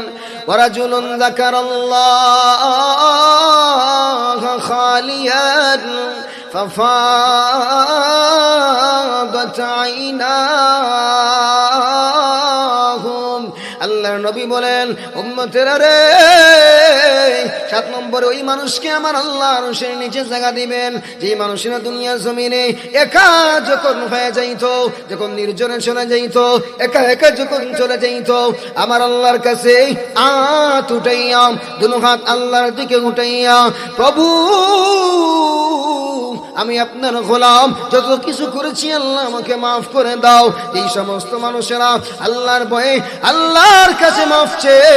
ওয়ারাজুলুন যাকারাল্লাহ খালিয়ান ফাফাদাত আইনাহুম। আল্লাহর নবী বলেন, উম্মতেরা রে, 7 নম্বরে ওই মানুষকে আমার আল্লাহ আরশের নিচে জায়গা দিবেন যে মানুষেরা দুনিয়ার জমিনে একা যখন হয়ে যাইতো, যখন নির্জনে চলে যাইতো, একা একা যখন চলে যাইতো, আমার আল্লাহর কাছে হাত উঠাইয়া, দুনো হাত আল্লাহর দিকে উঠাইয়া, প্রভু আমি আপনার গোলাম, যত কিছু করেছি আল্লাহ আমাকে মাফ করে দাও। এই সমস্ত মানুষেরা আল্লাহর ভয়ে আল্লাহর কাছে মাফ চেয়ে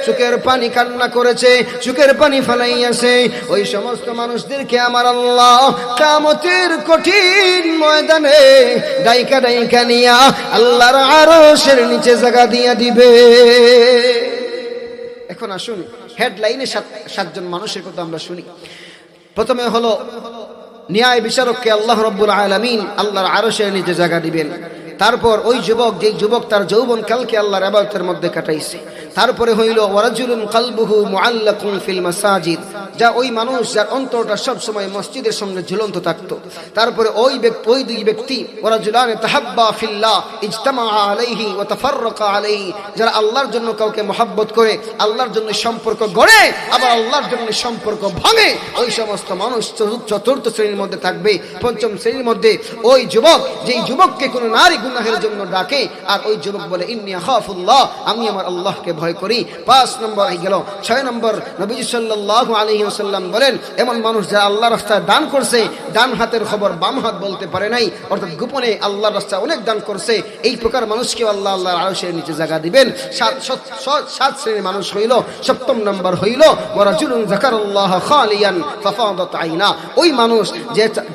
চোখের পানি কান্না করেছে, চোখের পানি ফেলাইয়াছে, ওই সমস্ত মানুষদেরকে আমার আল্লাহ কিয়ামতের কঠিন ময়দানে ডাইকা ডাইকা নিয়া আল্লাহর আরশের নিচে জায়গা দিয়া দিবে। এখন আসুন হেডলাইনে 7জন মানুষের কথা আমরা শুনি। প্রথমে হলো ন্যায় বিচারককে আল্লাহ রাব্বুল আলামিন আল্লাহর আরশের নিচে জায়গা দিবেন। তারপর ওই যুবক, যেই যুবক তার যৌবন কালকে আল্লাহর ইবাদতের মধ্যে কাটাইছে। তারপরে হইল ওয়ারাজুলুন কলবুহু মুআল্লাকুন ফিল মাসাজিদ, যা ওই মানুষ যার অন্তরটা সব সময় মসজিদের সঙ্গে ঝুলন্ত থাকতো। তারপরে ওই দুই ব্যক্তি ওয়ারাজুলান তাহাব্বা ফিল্লাহ ইজতামা আলাইহি ওয়া তাফাররাকা আলাইহি, যারা আল্লাহর জন্য কাউকে মহব্বত করে, আল্লাহর জন্য সম্পর্ক গড়ে, আবার আল্লাহর জন্য সম্পর্ক ভাঙে, ওই সমস্ত মানুষ চতুর্থ শ্রেণীর মধ্যে থাকবে। পঞ্চম শ্রেণীর মধ্যে ওই যুবক, যেই যুবককে কোনো নারী গুনাহের জন্য ডাকে আর ওই যুবক বলে ইন্নী আখাফুল্লাহ, আমি আমার আল্লাহকে ভয় করি। 5 নম্বর হয়ে গেল। 6 নম্বর নবীজি সাল্লাল্লাহু আলাইহি ওয়াসাল্লাম বলেন, এমন মানুষ যারা আল্লাহর রাস্তায় দান করছে, ডান হাতের খবর বাম হাত বলতে পারে নাই, অর্থাৎ গোপনে আল্লাহর রাস্তায় অনেক দান করছে, এই প্রকার মানুষকে আল্লাহ আল্লাহর আরশের নিচে জায়গা দিবেন। 7 শ্রেণীর মানুষ হইল। 7ম নম্বর হইল ওয়ারাজুলুন যাকারাল্লাহ খালিয়ান ফাফাদাত আইনা, ওই মানুষ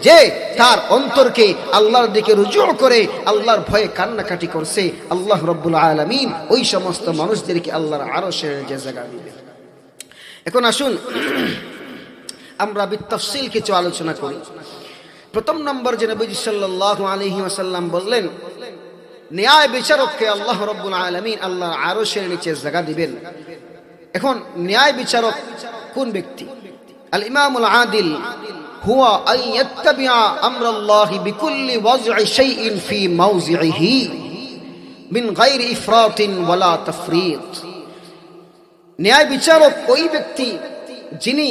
যে তার অন্তরকে আল্লাহর দিকে রুজু করে আল্লাহর ভয়ে কান্নাকাটি করছে, আল্লাহ রাব্বুল আলামিন ওই সমস্ত মানুষদেরকে আল্লাহর আরশের জায়গা দিবেন। এখন আসুন আমরা বিতাফসিল কিছু আলোচনা করি। প্রথম নম্বর যে নবী সাল্লাল্লাহু আলাইহি ওয়াসাল্লাম বললেন, ন্যায় বিচারককে আল্লাহ রাব্বুল আলামিন আল্লাহর আরশের নিচে জায়গা দিবেন। এখন ন্যায় বিচারক কোন ব্যক্তি? আল ইমামুল আদিল হুয়া আন ইয়াত্তাবিআ আমরাল্লাহি বিকুল্লি ওয়াজ'i শাইইন ফি মাওযিহি মিন গায়রি ইফরাতিন ওয়ালা তাফরিত। ন্যায় বিচারক ওই ব্যক্তি যিনি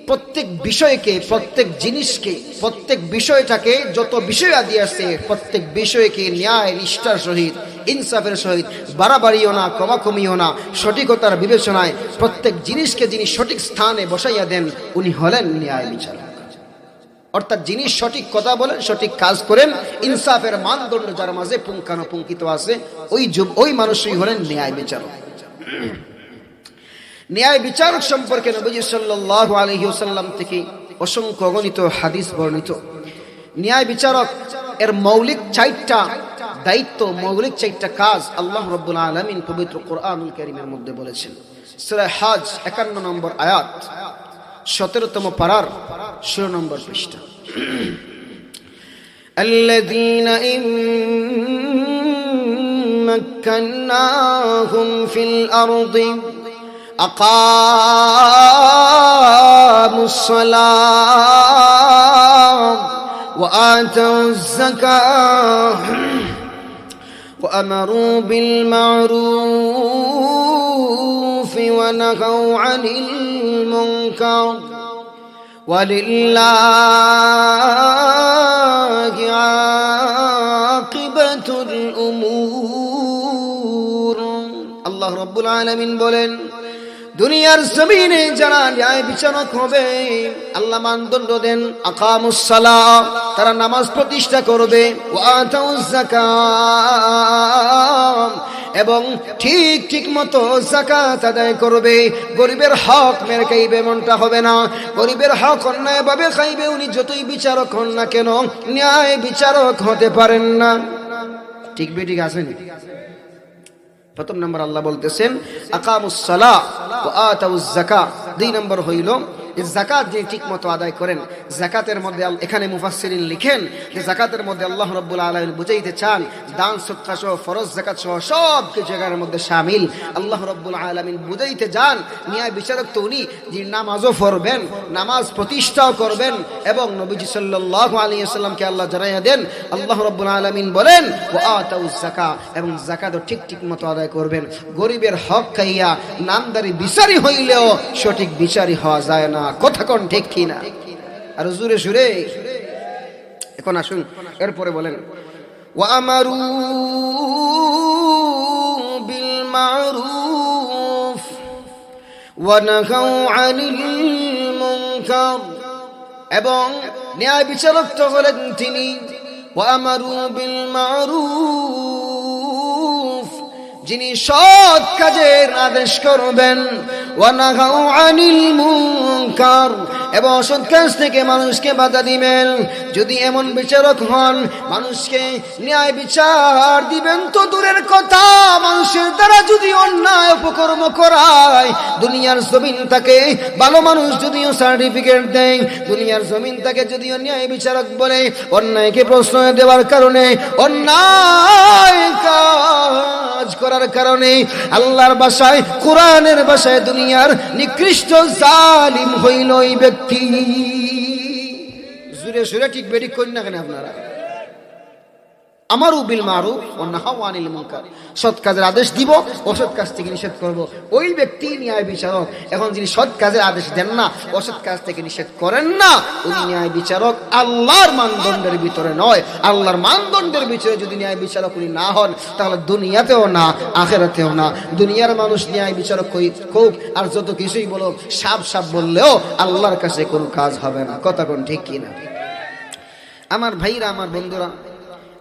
প্রত্যেক বিষয়কে, প্রত্যেক জিনিসকে, প্রত্যেক বিষয়টাকে, যত বিষয় আদি আছে প্রত্যেক বিষয়কে ন্যায় নিষ্ঠার সহিত, ইনসাফের সহিত, বাড়াবাড়িও না, কমাকমিও না, সঠিকতার বিবেচনায় প্রত্যেক জিনিসকে যিনি সঠিক স্থানে বসাইয়া দেন, উনি হলেন ন্যায় বিচারক। অর্থাৎ যিনি সঠিক কথা বলেন, সঠিক কাজ করেন, ইনসাফের মানদণ্ড যার মাঝে পুঙ্খানুপুঙ্খিত আছে, ওই মানুষই হলেন ন্যায় বিচারক। ন্যায় বিচারক সম্পর্কে নবীজি সাল্লাল্লাহু আলাইহি ওয়াসাল্লাম থেকে অসংখ্য অগণিত হাদিস বর্ণিত। ন্যায় বিচারক এর মৌলিক 4টা দায়িত্ব, মৌলিক 4টা কাজ আল্লাহ রাব্বুল আলামিন পবিত্র কোরআনুল কারীমের মধ্যে বলেছেন। সূরা হজ 51 নম্বর আয়াত, 17তম পারার 16 নম্বর পৃষ্ঠা। আল্লাযীনা মাক্কান্নাহুম ফিল আরদি আকামুস সালাত ওয়া আতাউজ যাকাত ওয়া আমারু বিল মা'রুফ ওয়া নাহাউ আনিল মুনকার ওয়ালিল্লাহি আকিবাতুল উমুর। আল্লাহ রাব্বুল আলামিন বলেন, দুনিয়ার জমিনে যারা ন্যায় বিচারক হবে, আল্লাহ মানদণ্ড দেন, আকামুস সালাত, তারা নামাজ প্রতিষ্ঠা করবে, ওয়া আতাউজ যাকাত, এবং ঠিক মতো যাকাত আদায় করবে। গরিবের হক মেরে খাইবে এমনটা হবে না, গরিবের হক অন্যায়ভাবে খাইবে। উনি যতই বিচারক হন না কেন, ন্যায় বিচারক হতে পারেন না। ঠিক বেঠিক আছেন? প্রথম নম্বর আল্লাহ বলতেছেন আকামুস সালাহ ওয়া আতাউজ যাকাত। 2 নম্বর হইল যাকাত যে ঠিকমতো আদায় করেন, যাকাতের মধ্যে এখানে মুফাসসিরিন লিখেন যে যাকাতের মধ্যে আল্লাহ রাব্বুল আলামিন বুঝাইতে চান দান সদকা সহ ফরজ যাকাত সহ সব কিছু এর মধ্যে শামিল। আল্লাহ রাব্বুল আলামিন বুঝাইতে যান ন্যায় বিচারক তো উনি যে নামাজও পড়বেন, নামাজ প্রতিষ্ঠাও করবেন এবং নবীজি সাল্লাল্লাহু আলাইহি ওয়াসাল্লামকে আল্লাহ জানাইয়া দেন আল্লাহ রাব্বুল আলামিন বলেন ওয়া আতাউজ যাকাত, এবং যাকাতও ঠিক মতো আদায় করবেন। গরিবের হক খাইয়া নামদারি বিচারি হইলেও সঠিক বিচারি হওয়া যায় না, কথা কোন ঠিক কিনা? আর জোরে সুরে এখন আসুন এরপরে বলেন ওয়া আমারু বিল মারুফ ওয়া নাহাউ আনিল মুনকার, এবং ন্যায় বিচারক তো হলেন তিনি ওয়া আমারু বিল মারুফ, যিনি সৎ কাজের আদেশ করবেন, ওয়া নাহাউ আনিল মুনকার, এবং অসৎ কাজ থেকে মানুষকে বাধা দিবেন। যদি এমন বিচারক হন মানুষকে ন্যায় বিচার দিবেন তো দূরের কথা, মানুষের দ্বারা যদি অন্যায় অপকর্ম করায় দুনিয়ার জমিন তাকে ভালো মানুষ যদিও সার্টিফিকেট দেয়, দুনিয়ার জমিন তাকে যদিও ন্যায় বিচারক বলে, অন্যায়কে প্রশ্রয় দেওয়ার কারণে, অন্যায় কাজ করার কারণে, আল্লাহর ভাষায় কোরআনের ভাষায় দুনিয়ার নিকৃষ্ট জালিম হইল এই ব্যক্তি। জুরে সুরে ঠিক বেঠিক করেন না কেন আপনারা? আমারু বিল মারুফ ওয়া নাহাউ আনিল মুনকার, সৎ কাজের আদেশ দিব, অসৎ কাজ থেকে নিষেধ করব, ওই ব্যক্তি ন্যায় বিচারক। এখন যিনি সৎ কাজের আদেশ দেন না, অসৎ কাজ থেকে নিষেধ করেন না, উনি ন্যায় বিচারক আল্লাহর মানদণ্ডের ভিতরে নয়। আল্লাহর মানদণ্ডের ভিতরে যদি ন্যায় বিচারক উনি না হন তাহলে দুনিয়াতেও না আখিরাতেও না। দুনিয়ার মানুষ ন্যায় বিচারক হোক আর যত কিছুই বলো, সাপ সাপ বললেও আল্লাহর কাছে কোনো কাজ হবে না, কথা কোন ঠিক কিনা? আমার ভাইরা, আমার বন্ধুরা,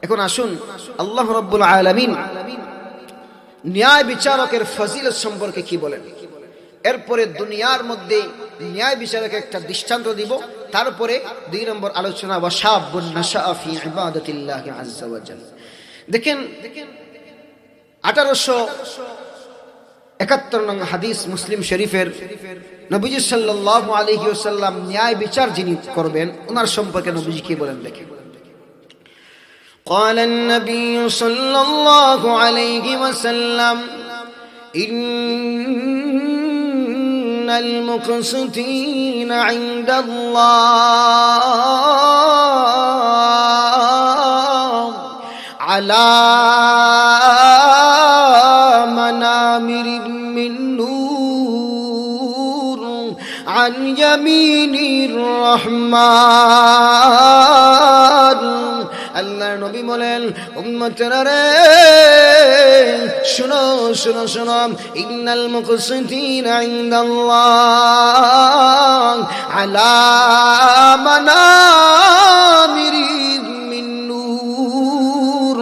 এখন আসুন আল্লাহ রাব্বুল আলামিন ন্যায় বিচারকের ফজিলত সম্পর্কে কি বলেন। এরপরে দুনিয়ার মধ্যে ন্যায় বিচারকের একটা দৃষ্টান্ত দিব, তারপরে 2 নম্বর আলোচনা ওয়া শাবুন নাশা ফি ইবাদাতিল্লাহি আযজা ওয়া জাল্লা। দেখেন 1871 নং হাদিস মুসলিম শরীফের, নবীজি সাল্লাল্লাহু আলাইহি ওয়াসাল্লাম ন্যায় বিচার যিনি করবেন ওনার সম্পর্কে নবীজি কি বলেন দেখেন। قال النبي صلى الله عليه وسلم إن المقسطين عند الله على منابر من نور عن يمين الرحمن। আল্লাহর নবী বলেন উম্মতেরা রে শুনো শুনো শুনো, ইন্নাল মুকসিতিনা ইনদাল্লাহ আলা মানামিরি মিন নূর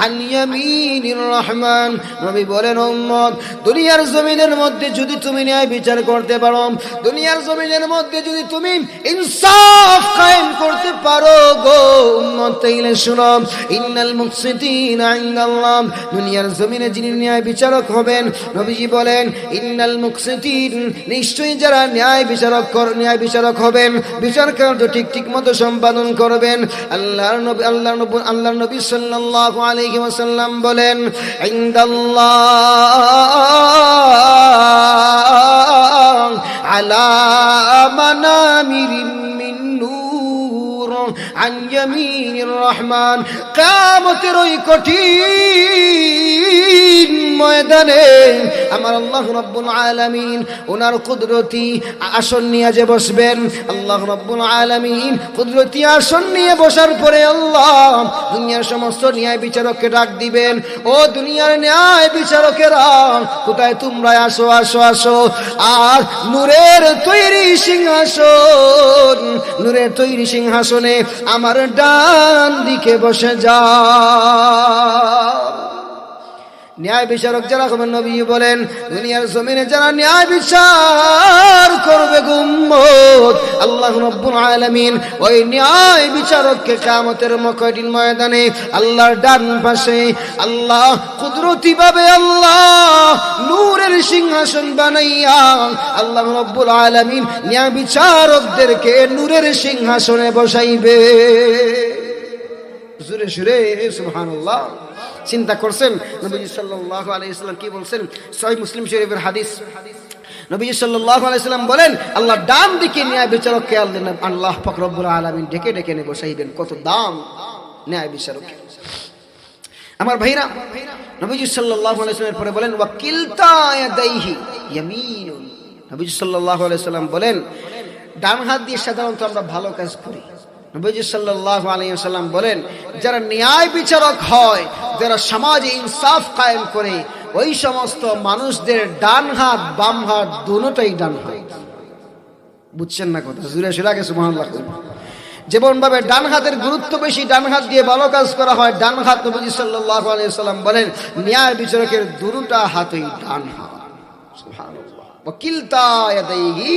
আন ইয়ামিনির রহমান। নবী বলেন উম্মত, দুনিয়ার জমিনের মধ্যে যদি তুমি ন্যায় বিচার করতে পারো, দুনিয়ার জমিনের মধ্যে যদি তুমি ইনসাফ কায়েম করতে পারো গো উম্মত, তাইলে শুনো ইন্নাল মুকসিতিনা ইনদাল্লাহ, দুনিয়ার জমিনে যিনি ন্যায় বিচারক হবেন, নবীজি বলেন ইন্নাল মুকসিতিন, নিশ্চয়ই যারা ন্যায় বিচারক হবেন, বিচার কার্য ঠিক মতো সম্পাদন করবেন। আল্লাহর নবী সাল্লাল্লাহু আলাইহি ওয়াসাল্লাম বলেন ইনদাল্লাহ আলা মানামিরিম মিন নূর আন ইয়ামিনির রহমান। কিয়ামতের ওই কঠিন ময়দানে আমার আল্লাহ রাব্বুল আলামিন ওনার কুদরতি আসন নিয়ে যে বসবেন, আল্লাহ রাব্বুল আলামিন কুদরতি আসন নিয়ে বসার পরে আল্লাহ দুনিয়ার সমস্ত ন্যায় বিচারককে ডাক দিবেন, ও দুনিয়ার ন্যায় বিচারকেরা কোথায় তোমরা? আসো আসো আসো, আর নূরের তৈরি সিংহাসনে আমার ডান দিকে বসে যাও। ন্যায় বিচারক যারা হবেন, নবী বলেন দুনিয়ার জমিনে যারা ন্যায় বিচার করবে উম্মত, আল্লাহ রাব্বুল আলামিন ওই ন্যায় বিচারককে কিয়ামতের কঠিন ময়দানে আল্লাহর ডান পাশে আল্লাহ কুদরতি ভাবে আল্লাহ নূরের সিংহাসন বানাইয়া আল্লাহ রাব্বুল আলামিন ন্যায় বিচারকদেরকে নূরের সিংহাসনে বসাইবে। জোরে সুরে সুবহানাল্লাহ। চিন্তা করছেন নবীজি সাল্লাল্লাহু আলাইহি ওয়াসাল্লাম কি বলছেন? সহিহ মুসলিম শরীফের হাদিস, নবীজি সাল্লাল্লাহু আলাইহি ওয়াসাল্লাম বলেন আল্লাহ ডান দিকে ন্যায় বিচারককে আল্লাহ পাক রব্বুল আলামিন ডেকে ডেকে এনে বসাইবেন। কত দাম ন্যায় বিচারক! আমার ভাইরা, নবীজি সাল্লাল্লাহু আলাইহি ওয়াসাল্লামের পরে বলেন ওয়াকিলতা ইয়াদাইহি ইয়ামিনুন। নবীজি সাল্লাল্লাহু আলাইহি ওয়াসাল্লাম বলেন ডান হাত দিয়ে সাধারণত আমরা ভালো কাজ করি। নবীজি সাল্লাল্লাহু আলাইহি ওয়াসাল্লাম বলেন যারা ন্যায় বিচারক হয়, যারা সমাজে ইনসাফ কায়েম করে, ওই সমস্ত মানুষদের ডান হাত বাম হাত দুটোই ডান হাত। বুঝছেন না কথা? জোরে সুরে আগে সুবহানাল্লাহ। যেমন ভাবে ডান হাতের গুরুত্ব বেশি, ডান হাত দিয়ে ভালো কাজ করা হয়, ডান হাত নবীজি সাল্লাল্লাহু আলাইহি ওয়াসাল্লাম বলেন ন্যায় বিচারকের দুটো হাতই ডান হাত। সুবহানাল্লাহ। ওয়াকিলতা ইয়াদাইহি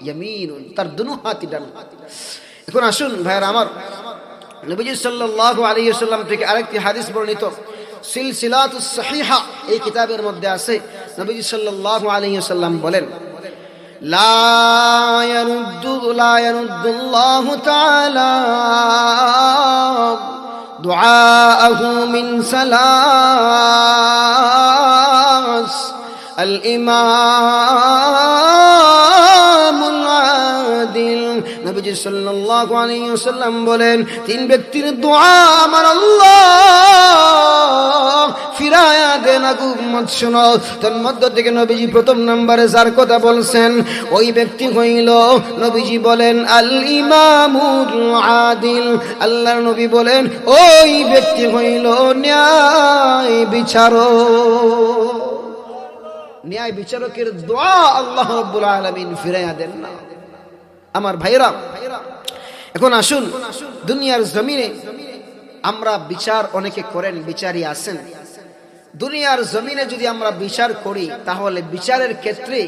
ইয়ামিনুন, তার দুটো হাতই ডান হাত। এখন আসুন ভাইরা আমার, নবীজি সাল্লাল্লাহু আলাইহি ওয়াসাল্লাম থেকে আরেকটি হাদিস বর্ণিত সিলসিলাতুস সহিহা এই কিতাবের মধ্যে আছে। নবীজি সাল্লাল্লাহু আলাইহি ওয়াসাল্লাম বলেন লা ইয়ারুদ্দুল্লাহু তাআলা দুআআহু মিন সালাস আল ইমামুল আদিল। নবীজি সাল্লাল্লাহু আলাইহি ওয়াসাল্লাম বলেন তিন ব্যক্তির দোয়া আমার আল্লাহ ফিরায়া দেন। উম্মত শুনো, তার মধ্য থেকে নবীজি প্রথম নম্বরে যার কথা বলছেন ওই ব্যক্তি হইল, নবীজি বলেন আল ইমামুল আদিল। আল্লাহর নবী বলেন ওই ব্যক্তি হইল ন্যায় বিচারক। ন্যায় বিচারকের দোয়া আল্লাহ রাব্বুল আলামিন ফিরায়া দেন না। আমার ভাইরা, এখন আসুন দুনিয়ার জমিনে আমরা বিচার অনেকে করেন, বিচারই আছেন। দুনিয়ার জমিনে যদি আমরা বিচার করি তাহলে বিচারের ক্ষেত্রে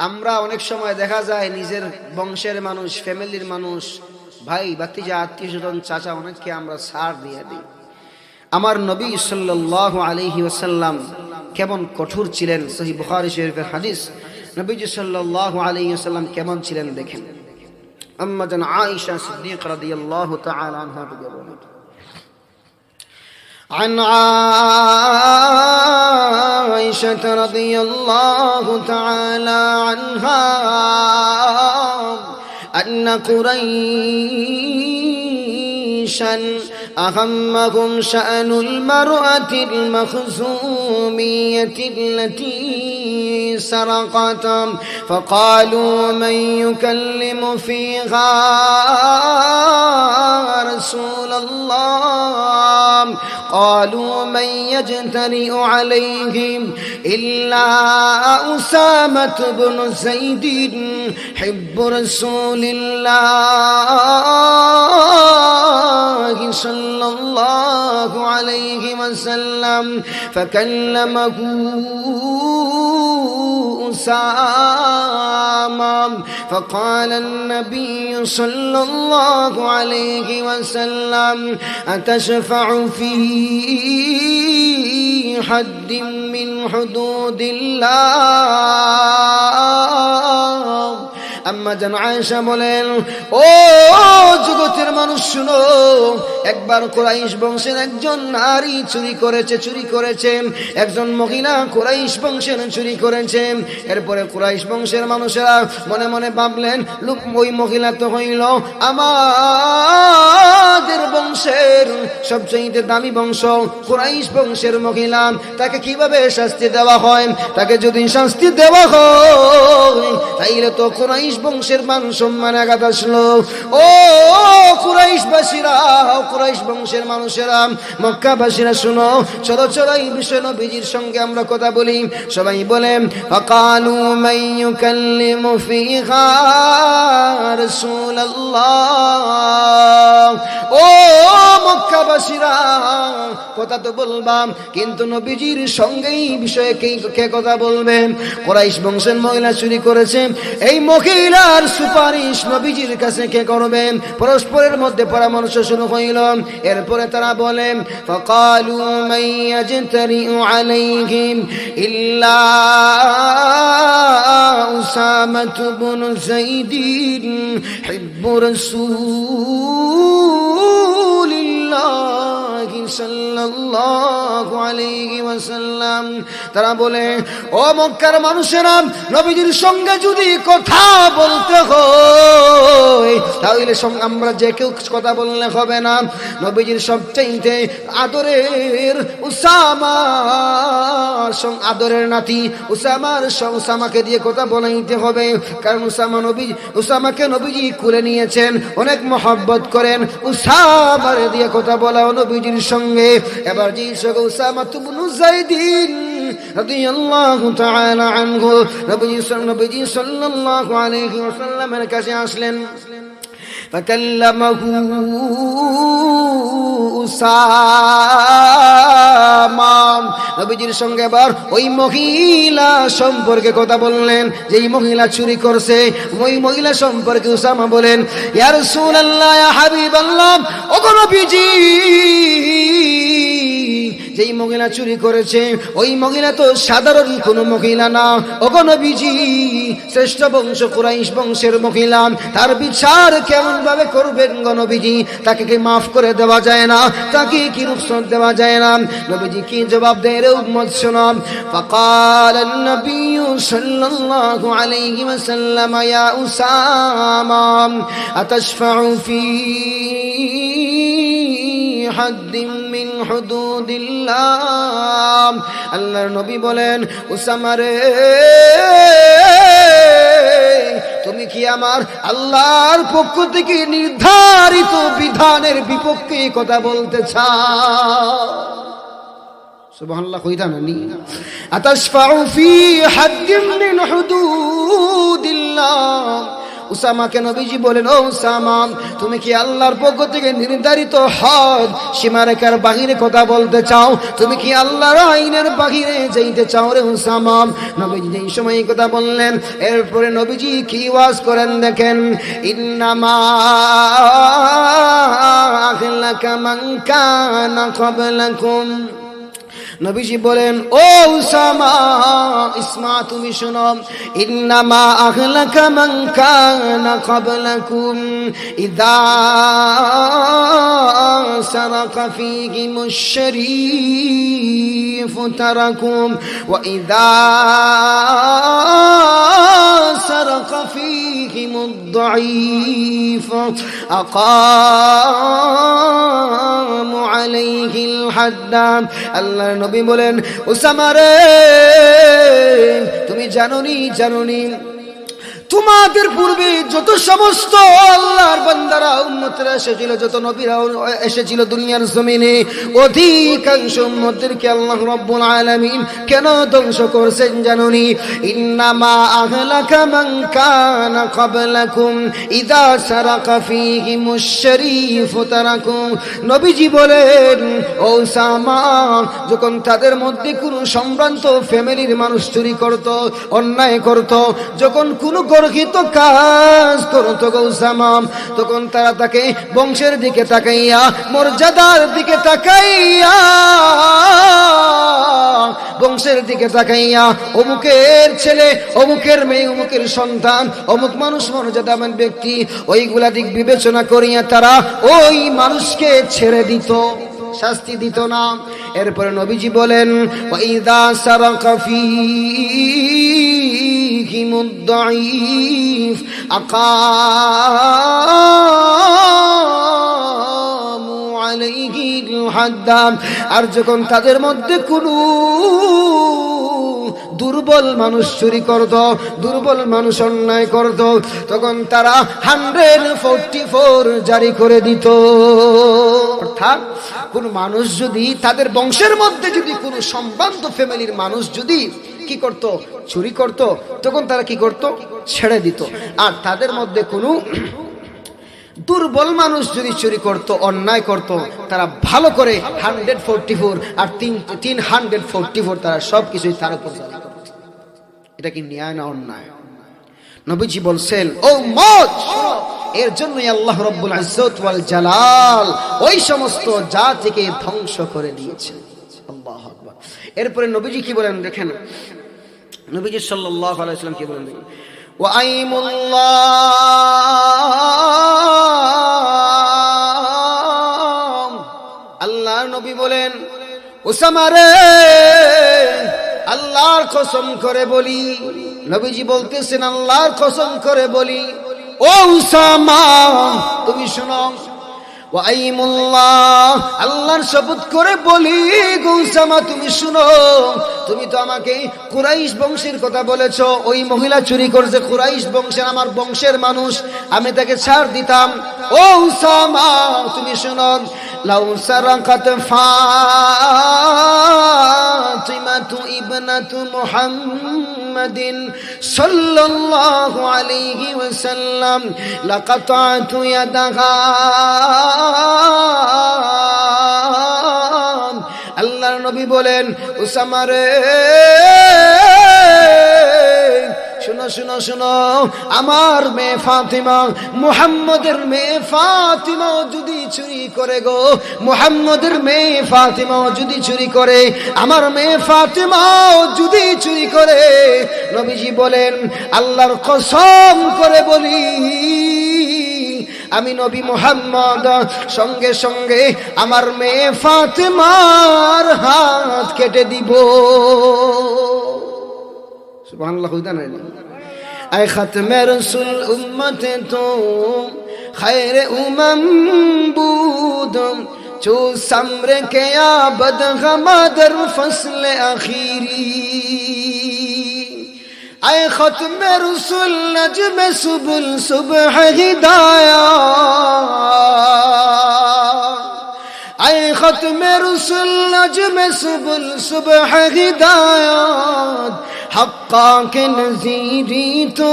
আমরা অনেক সময় দেখা যায় নিজের বংশের মানুষ, ফ্যামিলির মানুষ, ভাই ভাতিজা, আত্মীয় স্বজন, চাচা, অনেককে আমরা ছাড় দিয়ে দিই। আমার নবী সাল্লাল্লাহু আলাইহি ওয়াসাল্লাম কেমন কঠোর ছিলেন, সহিহ বুখারী শরীফের হাদিস। নবীজি সাল্লাল্লাহু আলাইহি ওয়াসাল্লাম কেমন ছিলেন দেখেন। আম্মা জান আয়েশা সিদ্দিকা রাদিয়াল্লাহু তাআলা আনহা বলেন عن عائشة رضي الله تعالى عنها أن قريشا أهمهم شأن المرأة المخزومية التي سرقت، فقالوا من يكلم فيها رسول الله؟ قالوا من يجترئ عليهم إلا أسامة بن زيد حب رسول الله صلى الله عليه وسلم، فكلمه أسامة، فقال النبي صلى الله عليه وسلم أتشفع في حد من حدود الله؟ আম্মা জান আয়েশা বলেন ও জগতের মানুষ শুনো, একবার কুরাইশ বংশের একজন নারী চুরি করেছে, একজন মহিলা কুরাইশ বংশের চুরি করেছে। এরপরে কুরাইশ বংশের মানুষেরা মনে মনে ভাবলেন ওই মহিলা তো হইল আমাদের বংশের সবচেয়ে দামি বংশ, কুরাইশ বংশের মহিলা, তাকে কিভাবে শাস্তি দেওয়া হয়? তাকে যদি শাস্তি দেওয়া হয় তাইলে তো কুরাইশ কুরাইশ বংশের মান সম্মান আঘাত আসলো। ও কুরাইশবাসীরা, কুরাইশ বংশের মানুষেরা, মক্কাবাসীরা শুনো, চলো চলো এই বিষয়ে নবীজির সঙ্গে আমরা কথা বলি। সবাই বলেন ফাকালু মান ইউকাল্লিমু ফিহা রাসূলুল্লাহ। ও মক্কাবাসীরা, কথা তো বলবাম, কিন্তু নবীজির সঙ্গে এই বিষয়ে কে কথা বলবেন? কুরাইশ বংশের মহিলা চুরি করেছে, এই মহিলার সুপারিশ নবীজির কাছে কে করবেন? পরস্পরের মধ্যে পরামর্শ শুরু হইল। এরপরে তারা বলেন ফাকালু মান ইয়াজতারিউ আলাইহিম ইল্লা উসামা ইবনে যায়েদ হিব্বু রাসূলিল্লাহ সাল্লাল্লাহু আলাইহি ওয়াসাল্লাম। তারা বলে ও মক্কার মানুষেরা, নবীজির সঙ্গে যদি কথা বলতে হয় তাহলে আমরা যে কেউ কথা বললে হবে না। নবীজির সবচেয়ে আদরের উসামা, আদরের নাতি উসামাকে দিয়ে কথা বলাইতে হবে, কারণ উসামাকে নবীজি কুলে নিয়েছেন, অনেক মহব্বত করেন। উসামারে দিয়ে কথা বলাও নবীজির সঙ্গে। এবার যে উসামা ইবনে যায়েদ রাদিয়াল্লাহু তাআলা আনহু নবীজি সাল্লাল্লাহু আলাইহি ওয়াসাল্লামের কাছে আসলেন। ফাকাল্লামাহু উসামা, নবীজির সঙ্গে আবার ওই মহিলা সম্পর্কে কথা বললেন, যেই মহিলা চুরি করছে ওই মহিলা সম্পর্কে উসামা বলেন ইয়া রাসূলুল্লাহ, ইয়া হাবিবাল্লাহ, ওগো নবীজি, যেই মহিলা চুরি করেছে ওই মহিলা তো সাধারণ কোনো মহিলা না, ওগো নবীজি, শ্রেষ্ঠ বংশ কুরাইশ বংশের মহিলা, তার বিচার কেমন ভাবে করবেন গো নবীজি? তাকে কি মাফ করে দেওয়া যায় না? তাকে কি রুখসত দেওয়া যায় না? নবীজি কি জবাব দেয় রে উম্মত শোনো। ফাকাল নবী সাল্লাল্লাহু আলাইহি ওয়াসাল্লাম ইয়া উসামা আতাশফাউ ফি হাদ্দিন মিন হুদুদিল্লাহ। আল্লাহর নবী বলেন উসামা রে, তুমি কি আমার আল্লাহর পক্ষ থেকে নির্ধারিত বিধানের বিপক্ষে কথা বলতে চাও? সুবহানাল্লাহ, কইতা না নি আতাশফাউ ফি হাদ্দিন মিন হুদুদিল্লাহ। উসামাকে নবীজি বলেন ও উসামা, তুমি কি আল্লাহর পক্ষ থেকে নির্ধারিত হদ সীমারেখার বাহিরে কথা বলতে চাও? তুমি কি আল্লাহর আইনের বাহিরে যাইতে চাও রে উসামা? নবীজি এই সময় কথা বললেন। এরপরে নবীজি কি ওয়াজ করেন দেখেন, ইন্নামা আহলাকা মান কানা ক্বাবলাকুম। নবীজি বলেন ও উসামা, ইসমা, তুমি শোনো, ইন্নামা আহলাকা মান কানা ক্বাবলাকুম ইযা সারাকা ফীহিমুশ শরীফ তারাকুম ওয়া ইযা সারাকা ফীহিমুদ দাঈফ আকামু আলাইহিল হাদ্দ। আল্লাহ নবী বলেন উসামা রে, তুমি জানোনি তোমাদের পূর্বে যত সমস্ত আল্লাহর বান্দারা উম্মতরা এসেছিল, যত নবীরা এসেছিল দুনিয়ার জমিনে, অধিকাংশ উম্মতদেরকে আল্লাহ রাব্বুল আলামিন কেন ধ্বংস করেছেন জানোনি? ইন্নামা আহলাকা মান কানা ক্বাবলাকুম ইযা সারাকা ফীহিমুশ শরীফ তারাকুম। নবীজি বলেন ও উসামা, যখন তাদের মধ্যে কোনো সম্ভ্রান্ত ফ্যামিলির মানুষ চুরি করত, অন্যায় করত, যখন কোনো গর্হিত কাজ করতো গো উসামা, তখন তারা তাকে বংশের দিকে তাকাইয়া, মর্যাদার দিকে তাকাইয়া, বংশের দিকে তাকাইয়া, অমুকের ছেলে, অমুকের মেয়ে, অমুকের সন্তান, অমুক মানুষ মর্যাদাবান ব্যক্তি, ওইগুলা দিক বিবেচনা করিয়া তারা ওই মানুষকে ছেড়ে দিত, শাস্তি দিত না। এরপরে নবীজি বলেন ওয়াইদা সারাকা ফীহিমুদ দাঈফ আকামু আলাইহিল হাদ্দ। আর যখন তাদের মধ্যে কোনো দুর্বল মানুষ চুরি করত, দুর্বল মানুষ অন্যায় করত, তখন তারা 144 জারি করে দিত। অর্থাৎ কোন মানুষ যদি তাদের বংশের মধ্যে যদি কোনো সম্ভ্রান্ত ফ্যামিলির মানুষ যদি কি করত, চুরি করত, তখন তারা কি করত, ছেড়ে দিত। আর তাদের মধ্যে কোনো দুর্বল মানুষ যদি চুরি করত, অন্যায় করত, তারা ভালো করে 144 আর 344 তারা সবকিছুই তার উপর জারি করত। এটা কি ন্যায় না অন্যায়? নবীজি বলছেন, ও উম্মত শোনো, এর জন্যই আল্লাহ রাব্বুল ইজ্জত ওয়াল জালাল ওই সমস্ত জাতিকে ধ্বংস করে দিয়েছেন। আল্লাহু আকবার। এরপরে নবীজি কি বলেন দেখেন, নবীজি সাল্লাল্লাহু আলাইহি ওয়াসাল্লাম কি বলেন, ওয়া আইমুল্লাহ, আল্লাহর নবী বলেন, উসামা রে, আল্লাহর কসম করে বলি, নবীজি বলতেছেন আল্লাহর কসম করে বলি, ও উসামা তুমি শোনো, ওয়া আইমুল্লাহ, আল্লাহর শপথ করে বলি গো উসামা তুমি শুনো, তুমি তো আমাকে কুরাইশ বংশের কথা বলেছো, ওই মহিলা চুরি করছে কুরাইশ বংশের, আমার বংশের মানুষ, আমি তাকে ছাড় দিতাম। ও উসামা তুমি শুনো, লাউ সারাকাত ফাতিমাতু ইবনাতু মুহাম্মাদিন সাল্লাল্লাহু আলাইহি ওয়াসাল্লাম লাকাতাতু ইয়াদাহা, আল্লাহর নবী বলেন, উসামা রে শুনো শুনো শুনো, আমার মেয়ে ফাতিমা, মুহাম্মদের মেয়ে ফাতিমা যদি চুরি করে গো, মুহাম্মদের মেয়ে ফাতিমা যদি চুরি করে, আমার মেয়ে ফাতিমা যদি চুরি করে, নবীজি বলেন আল্লাহর কসম করে বলি, আমি নবী মুহাম্মদ সঙ্গে সঙ্গে আমার মেয়ে ফাতিমার হাত কেটে দিব। সুবহানাল্লাহ। আয় খাতমে রসুল উম্মতে তো খৈরে উমম বুদম চো সামরে কে আবদ গমাদর ফসল আখিরি। আয় খতমে রসুল নজমে সুবুল সুবহ হিদায়া, আয় খতমে রসুল নজমে সুবুল সুবহ হিদায়াত, हक्का के नज़ीरी तो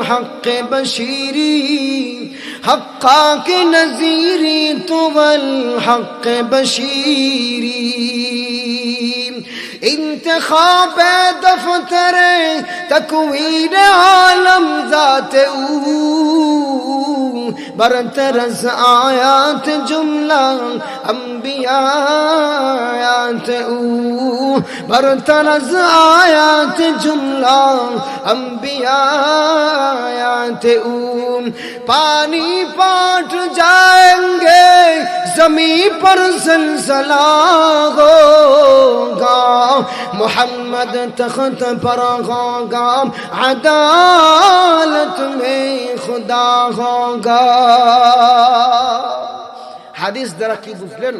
हक़ बशीरी, हक्का के नज़ीरी तो हक़ बशीरी, इंतखाब दफ्तर तकवीर आलम ज़ाते बरतरस आयात जुमला अंबिया आयात बरतरस आयात जुमला अंबिया आयात पानी पाट जाएंगे ज़मीं पर ज़लज़ला होगा, मोहम्मद तख्त पर होगा, अदालत में खुदा होगा। হাদিস দ্বারা কি বুঝলেন?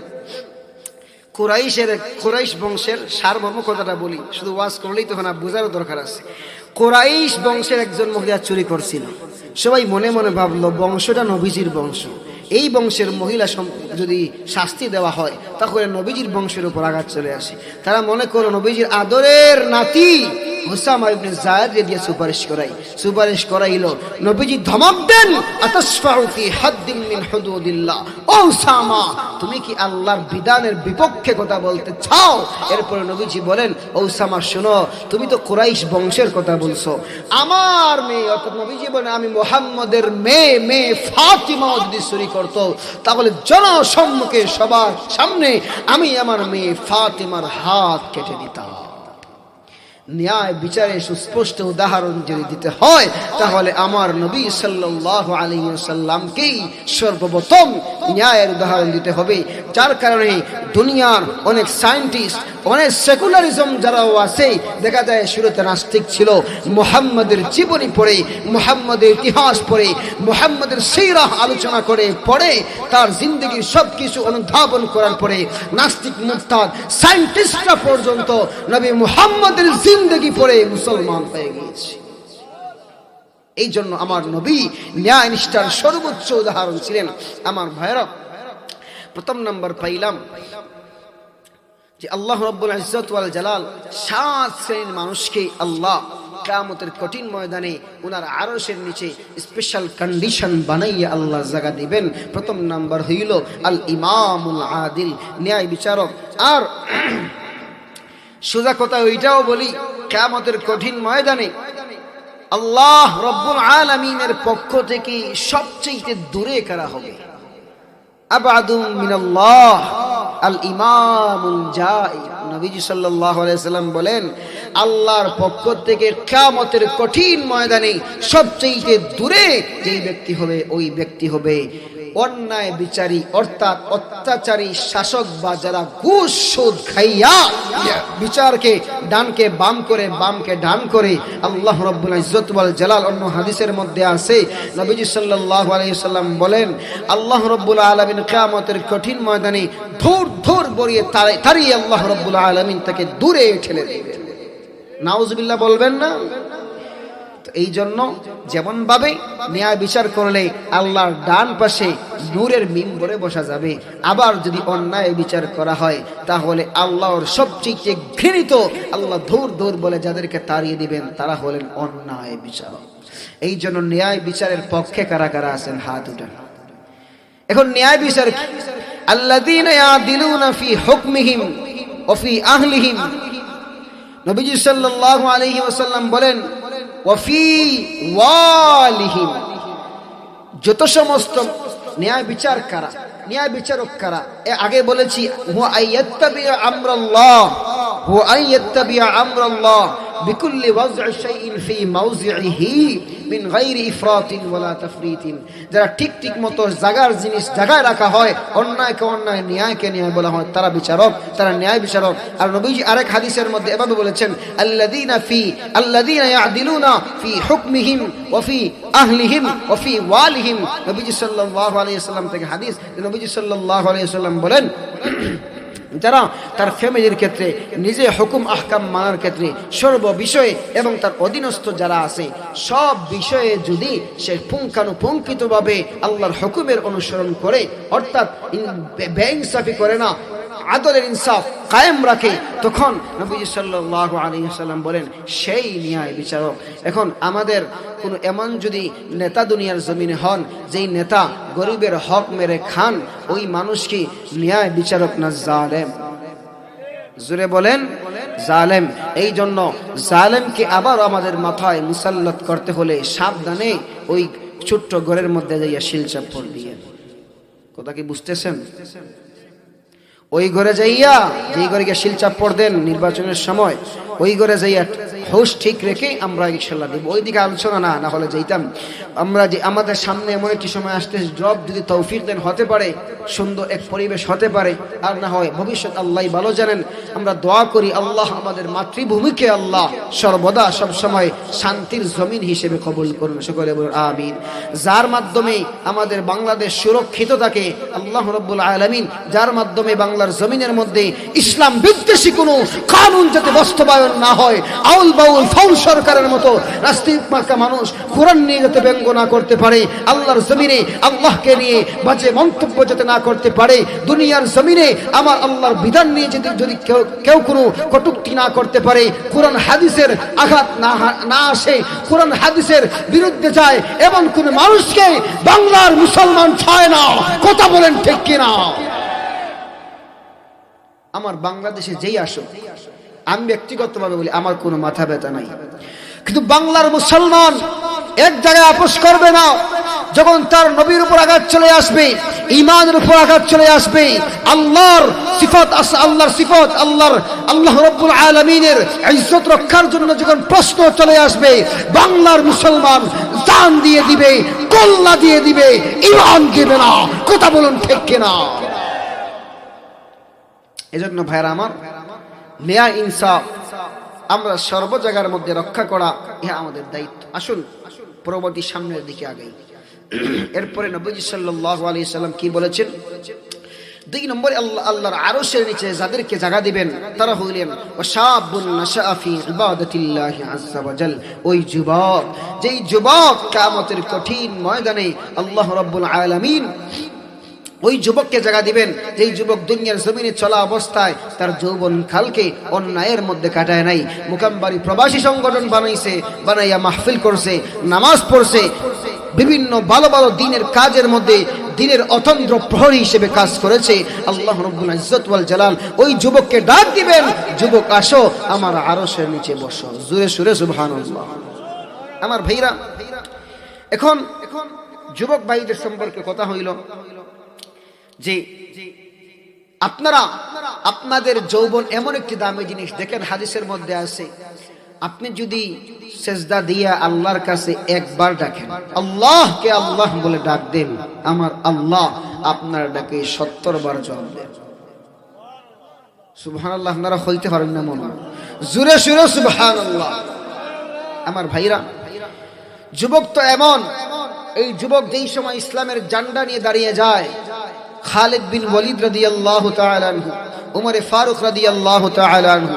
কুরাইশ বংশের সারমর্ম কথাটা বলি, শুধু ওয়াজ করলেই তো না, বোঝারও দরকার আছে। কুরাইশ বংশের একজন মহিলা চুরি করছিল, সবাই মনে মনে ভাবলো বংশটা নবীজির বংশ, এই বংশের মহিলা যদি শাস্তি দেওয়া হয় তাহলে নবীজির বংশের উপর আঘাত চলে আসে। তারা মনে করলো নবীজির আদরের নাতি উসামা ইবনে যায়েদ দিয়ে সুপারিশ করাইলো। নবীজি ধমক দেন, আতাশফাউ ফি হাদ্দিন মিন হুদুদিল্লাহ, ও উসামা তুমি কি আল্লাহর বিধানের বিপক্ষে কথা বলতে চাও? এরপরে নবীজি বলেন, ও উসামা শোনো, তুমি তো কুরাইশ বংশের কথা বলছো, আমার মেয়ে অর্থাৎ নবীজি বলেন আমি মুহাম্মদের মেয়ে ফাতিমা যদি চুরি করতো তাহলে জনসম্মুখে সবার সামনে আমি আমার মেয়ে ফাতিমার হাত কেটে দিতাম। ন্যায় বিচারে সুস্পষ্ট উদাহরণ যদি দিতে হয় তাহলে আমার নবী সাল্লাল্লাহু আলাইহি ওয়াসাল্লামকেই সর্বপ্রথম ন্যায়ের উদাহরণ দিতে হবে। যার কারণে দুনিয়ার অনেক সায়েন্টিস্ট, অনেক সেকুলারিজম যারাও আছে, দেখা যায় শুরুতে নাস্তিক ছিল, মুহাম্মদের জীবনী পড়ে, মুহাম্মদের ইতিহাস পড়ে, মুহাম্মদের সিরাহ আলোচনা করে পড়ে, তার জিন্দগির সবকিছু অনুধাবন করার পরে নাস্তিক মুরতাদ সায়েন্টিস্টরা পর্যন্ত নবী মুহাম্মদের জিন্দেগি পড়ে মুসলমান হয়ে গিয়েছি। এই জন্য আমার নবী ন্যায় নিষ্ঠার সর্বোচ্চ উদাহরণ ছিলেন। আমার ভাইরা, প্রথম নাম্বার পাইলাম যে আল্লাহ রাব্বুল ইজ্জত ওয়াল জালাল 7 শ্রেণীর মানুষকে আল্লাহ কিয়ামতের কঠিন ময়দানে ওনার আরশের নিচে স্পেশাল কন্ডিশন বানাইয়া আল্লাহ জায়গা দিবেন। প্রথম নাম্বার হইল আল ইমামুল আদিল, ন্যায় বিচারক। আর সোজা কথা ওইটাও বলি, কিয়ামতের কঠিন ময়দানে আল্লাহ রব্বুল আলামিনের পক্ষ থেকে সবচেয়ে দূরে কারা হবে? আবাদু মিনাল্লাহ আল ইমামুল জাইর। নবীজি সাল্লাল্লাহু আলাইহি ওয়াসাল্লাম বলেন, আল্লাহর পক্ষ থেকে কিয়ামতের কঠিন ময়দানে সবচেয়ে দূরে যেই ব্যক্তি হবে, ওই ব্যক্তি হবে অন্যায় বিচারী, অর্থাৎ অত্যাচারী শাসক বা যারা ঘুষ সুদ খাইয়া বিচারকে ডানকে বাম করে বামকে ডান করে। আল্লাহ রাব্বুল ইজ্জত ওয়াল জালাল অন্য হাদিসের মধ্যে আছে, নবীজি সাল্লাল্লাহু আলাইহি ওয়াসাল্লাম বলেন, আল্লাহ রাব্বুল আলামিন কিয়ামতের কঠিন ময়দানে ধুর ধুর বরিয়ে তাড়িয়ে আল্লাহ রাব্বুল আলামিন তাকে দূরে ঠেলে দেবেন। নাউজুবিল্লাহ বলবেন না? এই জন্য যেমন ভাবে ন্যায় বিচার করলে আল্লাহর ডান পাশে নূরের মিম্বরে বসা যাবে, আবার যদি অন্যায় বিচার করা হয় তাহলে আল্লাহর সবচেয়ে ঘৃণিত আল্লাহ ধুর ধুর বলে যাদেরকে তাড়িয়ে দিবেন তারা হলেন অন্যায় বিচারক। এই জন্য ন্যায় বিচারের পক্ষে কারা কারা আছেন হাত উঠান। এখন ন্যায় বিচার কি? আল্লাযীনা ইয়াদিলুনা ফি হুকমিহিম ওয়া ফি আহলিহিম। নবীজি সাল্লাল্লাহু আলাইহি ওয়াসাল্লাম বলেন, ওয়াফি ওয়ালিহিম, যত সমস্ত ন্যায় বিচার কারা, ন্যায় বিচারক কারা? আগে বলেছি হুয়া আইয়াত্তাবিয়া আমরাল্লাহ, হুয়া আইয়াত্তাবিয়া আমরাল্লাহ বিকুল্লি ওয়াজ'i শাইইন ফি মাওযিহি মিন গায়রি ইফরাতিন ওয়ালা তাফরিতিন। যারা ঠিক ঠিক মতো জায়গার জিনিস জায়গায় রাখা হয়, অন্যায়কে অন্যায়, ন্যায়কে ন্যায় বলা হয়, তারা বিচারক, তারা ন্যায় বিচারক। আর নবীজি আরেক হাদিসের মধ্যে এভাবে বলেছেন, আল্লাযীনা ইয়াদিলুনা ফি হুকমিহিম ওয়া ফি আহলিহিম ওয়া ফি ওয়ালিহিম। নবীজি সাল্লাল্লাহু আলাইহি ওয়াসাল্লাম থেকে হাদিস, নবীজি সাল্লাল্লাহু আলাইহি ওয়াসাল্লাম বলেন, যারা তার ফ্যামিলির ক্ষেত্রে নিজে হুকুম আহকাম মানার ক্ষেত্রে সর্ব বিষয়ে এবং তার অধীনস্থ যারা আছে সব বিষয়ে যদি সে পুঙ্খানুপুঙ্খিতভাবে আল্লাহর হুকুমের অনুসরণ করে, অর্থাৎ বেইনসাফি করে না, আদলের ইনসাফ কায়েম রাখে, তখন নবী সাল্লাল্লাহু আলাইহি ওয়াসাল্লাম বলেন সেই ন্যায় বিচারক। এখন আমাদের কোন এমন যদি নেতা দুনিয়ার জমিনে হন যেই নেতা গরিবের হক মেরে খান, ওই মানুষ কি ন্যায় বিচারক না জালেম? জোরে বলেন, জালেম। এই জন্য জালেমকে আবার আমাদের মাথায় মুসাল্লাত করতে হলে সাবধানে ওই ছোট্ট ঘরের মধ্যে যাইয়া শিলচাপ্পর দিয়ে। কথা কি বুঝতেছেন? ওই ঘরে যাইয়া, যেই ঘরে গিয়ে শিলচাপ্পর দেন নির্বাচনের সময়, ওই ঘরে যাইয়া হোশ ঠিক রেখে আমরা ইনশাল্লাহ দেব। ওই দিকে আলোচনা না হলে যাইতাম আমরা। যে আমাদের সামনে এমন একটি সময় আসতে, রব যদি তৌফিক দেন হতে পারে সুন্দর এক পরিবেশ হতে পারে, আর না হয় ভবিষ্যৎ আল্লাহ ভালো জানেন। আমরা দোয়া করি আল্লাহ আমাদের মাতৃভূমিকে আল্লাহ সর্বদা সবসময় শান্তির জমিন হিসেবে কবুল করুন, সকলে বলুন আমিন। যার মাধ্যমে আমাদের বাংলাদেশ সুরক্ষিত থাকে আল্লাহ রাব্বুল আলামিন, যার মাধ্যমে বাংলার জমিনের মধ্যে ইসলাম বিদ্বেষী কোনো কানুন যাতে বাস্তবায়ন না হয়, আউল বাউল ফাউল সরকারের মতো রাষ্ট্রীয় মার্কা মানুষ কোরআন নিয়ে যাতে ব্যঙ্গ না করতে পারে, আল্লাহর জমিনে আল্লাহকে নিয়ে বাজে মন্তব্য যাতে না করতে পারে, দুনিয়ার জমিনে আমার আল্লাহর বিধান নিয়ে যদি কেউ কোনো কটূক্তি না করতে পারে, কোরআন হাদিসের আঘাত না আসে, কোরআন হাদিসের বিরুদ্ধে যায়, এমন কোন মানুষকে বাংলার মুসলমান চায় না। কথা বলেন ঠিক কিনা? আমার বাংলাদেশে যেই আসো, আমি ব্যক্তিগতভাবে বলি আমার কোনো মাথা ব্যথা নাই, কিন্তু বাংলার মুসলমান এক জায়গায় আপোষ করবে না। যখন তার নবীর উপর আঘাত চলে আসবে, ঈমানের উপর আঘাত চলে আসবে, আল্লাহর সিফাত আছে, আল্লাহর সিফাত, আল্লাহ রাব্বুল আলামিনের ইজ্জত রক্ষার জন্য যখন প্রশ্ন চলে আসবে, বাংলার মুসলমান জান দিয়ে দিবে, কল্লা দিয়ে দিবে, ঈমান দিবে না। কথা বলুন ঠিক কিনা? এজন্য ভাইরা আমার, ন্যায় ইনসাফ আমরা সর্ব জায়গার মধ্যে রক্ষা করা ইহা আমাদের দায়িত্ব। আসুন পরবর্তী সামনের দিকে আগাই। এরপরে নবীজি সাল্লাল্লাহু আলাইহি সাল্লাম কি বলেছেন? দুই নম্বরে আল্লাহর আরশের নিচে যাদেরকে জায়গা দিবেন তারা হইলেন ওয়াশাবুন নাশাআ ফি ইবাদাতিল্লাহি আযজা ওয়া জাল, ওই যুবক যেই যুবক কিয়ামতের কঠিন ময়দানে আল্লাহ রাব্বুল আলামিন ওই যুবককে জায়গা দিবেন যেই যুবক দুনিয়ার জমিনে চলা অবস্থায় তার যৌবন কালকে অন্যায়ের মধ্যে কাটায় নাই, মুকামবাড়ি প্রবাসী সংগঠন বানাইয়া মাহফিল করছে, নামাজ পড়ছে, বিভিন্ন ভালো ভালো দিনের কাজের মধ্যে দিনের অতন্দ্র প্রহরী হিসেবে কাজ করেছে। আল্লাহ রাব্বুল ইজ্জত ওয়াল জালাল ওই যুবককে ডাক দিবেন, যুবক আসো আমার আরশের নিচে বসো। জোরে সুরে সুবহানাল্লাহ। আমার ভাইরা, এখন যুবক ভাইদের সম্পর্কে কথা হইল যে আপনারা আপনাদের যৌবন এমন একটি দামি জিনিস, দেখেন হাদিসের মধ্যে আছে, আপনি যদি সেজদা দিয়া আল্লাহর কাছে একবার ডাকেন, আল্লাহকে আল্লাহ বলে ডাক দেন, আমার আল্লাহ আপনার ডাকে 70 বার জবাব দেন। সুবহানাল্লাহ। আপনারা হইতে পারেন না মনে, জোরে সুরে সুবহানাল্লাহ। আমার ভাইরা, যুবক তো এমন, এই যুবক যেই সময় ইসলামের ঝান্ডা নিয়ে দাঁড়িয়ে যায়, খালিদ বিন ওয়ালিদ রাদিয়াল্লাহু তাআলা আনহু, উমর ফারুক রাদিয়াল্লাহু তাআলা আনহু,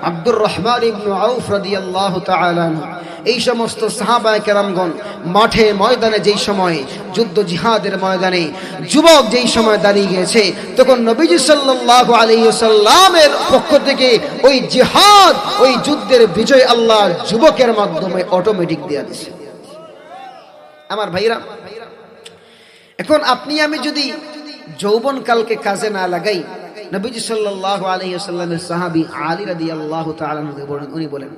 আব্দুর রহমান ইবনে আউফ রাদিয়াল্লাহু তাআলা আনহু, এই সমস্ত সাহাবায়ে কেরামগণ মাঠে ময়দানে যেই সময় যুদ্ধ জিহাদের ময়দানে যুবক যেই সময় দাঁড়িয়ে গেছে, তখন নবীজি সাল্লাল্লাহু আলাইহি ওয়াসাল্লামের পক্ষ থেকে ওই জিহাদ, ওই যুদ্ধের বিজয় আল্লাহ যুবকের মাধ্যমে অটোমেটিক দিয়ে দিয়েছে। আমার ভাইরা, এখন আপনি আমি যদি যৌবন কালকে কাজে না লাগাই, নবীজি সাল্লাল্লাহু আলাইহি ওয়াসাল্লামের সাহাবী আলী রাদিয়াল্লাহু তাআলা আনহু বলেন, উনি বলেন,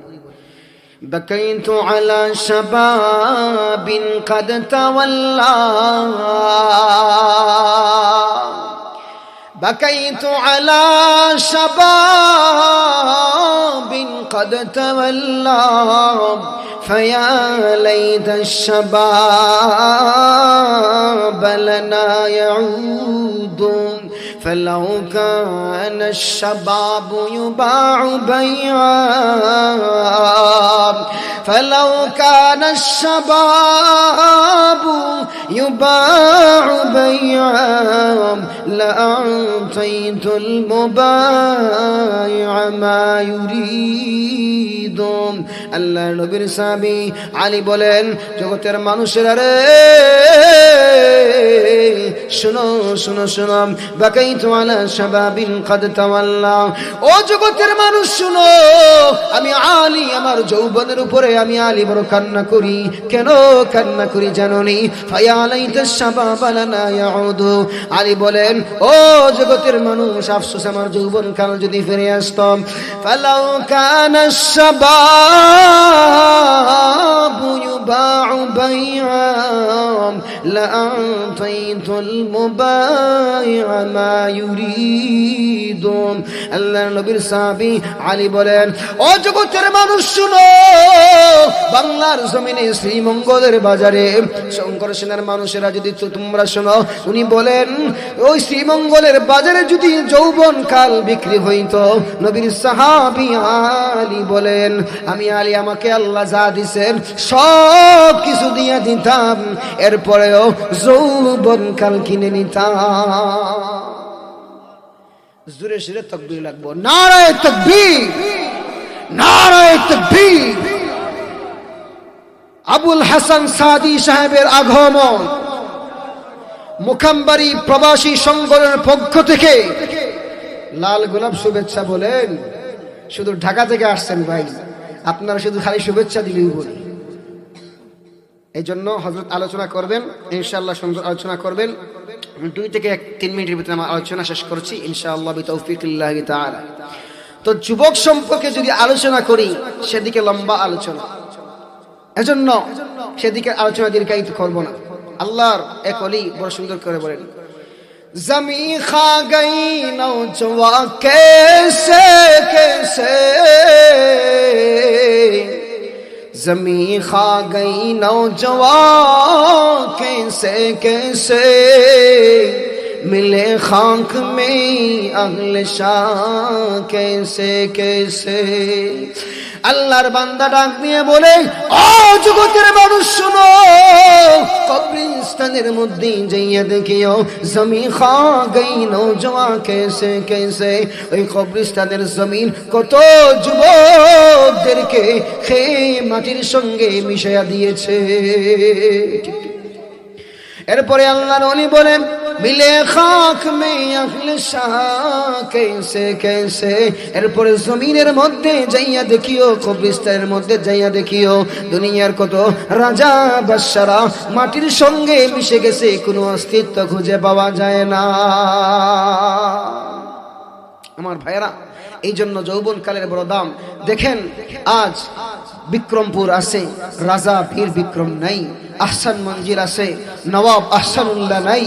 বাকাইতু আলা শাবাবিন কাদ তাওয়াল্লা, বাকাইতু আলা শাবাবিন কাদ তাওয়াল্লা, فيا ليت الشباب لنا يعود، فلو كان الشباب يباع بيعا، فلو كان الشباب يباع بيعا لأعطيت المبايع ما يريد। আল্লাহ নবীর সাহাবী আলী বলেন, জগতের মানুষেরা রে শুনো শুনো শুনো, বাকাইতু আলা শাবাবিন কাদ তাওয়াল্লা, ও জগতের মানুষ শুনো, আমি আলী আমার যৌবনের উপরে আমি আলী বড় কান্না করি। কেন কান্না করি জানোনি? ফায়া লাইতাশ শাবাবা লানা ইয়াউদু, আলী বলেন, ও জগতের মানুষ, আফসোস আমার যৌবন কাল যদি ফিরে আসতাম। ফালাউ কানাশ শাবাবু ইউবাউ বাইআ লাআতাইতুল মুবাইআ মা ইউরিদু। আল্লাহর নবীর সাহাবী আলী বলেন, ও জগতের মানুষ শুনো, বাংলার জমিনে শ্রীমঙ্গলের বাজারে শঙ্কর সেনার মানুষেরা যদি তোমরা শোনো, উনি বলেন, ওই শ্রীমঙ্গলের বাজারে যদি যৌবন কাল বিক্রি হইতো, নবীর সাহাবী আলী বলেন, আমি আলী আমাকে আল্লাহ যা দিছেন সব কিছু দিয়া দিতাম, এরপরেও যৌবন কাল কিনে নিতাম। জোরে সুরে তাকবীর লাগবো, নারায়ে তাকবীর, নারায়ে তাকবীর। আবুল হাসান সাদি সাহেবের আগমন, মুকামবাড়ি প্রবাসী সংগঠনের পক্ষ থেকে লাল গোলাপ শুভেচ্ছা বলেন। শুধু ঢাকা থেকে আসছেন ভাই, আপনারা শুধু খালি শুভেচ্ছা দিলেই বলি। এই জন্য হযরত আলোচনা করবেন, ইনশাআল্লাহ সুন্দর আলোচনা করবেন। 2 থেকে 3 মিনিটের ভিতরে আমার আলোচনা শেষ করছি ইনশাআল্লাহ বিতৌফিকিল্লাহি তাআলা। তো যুবক সম্পর্কে যদি আলোচনা করি, সেদিকে লম্বা আলোচনা, এজন্য সেদিকে আলোচনা দীর্ঘায়িত করব না। আল্লাহর এক ওলি বড় সুন্দর করে বলেন, জমি খা গই নওজওয়া कैसे कैसे, জমি খা গই নওজওয়া कैसे कैसे, मिले खाक में अहले शाह कैसे कैसे। আল্লাহর বান্দা ডাক দিয়ে বলে, ও জগতের মানুষ শুনো, কবরস্থানের মধ্যে যাইয়া দেখিও জমিন খা গই নওজওয়ান কেসে কেসে। ওই কবরস্থানের জমিন কত যুবকদেরকে খেয়ে মাটির সঙ্গে মিশাইয়া দিয়েছে। এরপরে আল্লাহর ওলি বলেন, মিলে খাক মে আহলে শাহ কেসে কেসে। এরপরে জমিনের মধ্যে যাইয়া দেখিও, কবরস্থানের মধ্যে যাইয়া দেখিও দুনিয়ার কত রাজা বাদশারা মাটির সঙ্গে মিশে গেছে, কোনো অস্তিত্ব খুঁজে পাওয়া যায় না। আমার ভাইয়েরা, এই জন্য যৌবনকালের বড় দাম। দেখেন আজ বিক্রমপুর আছে, রাজা পীর বিক্রম নাই। আহসান মঞ্জিল আছে, নবাব আহসানুল্লাহ নাই।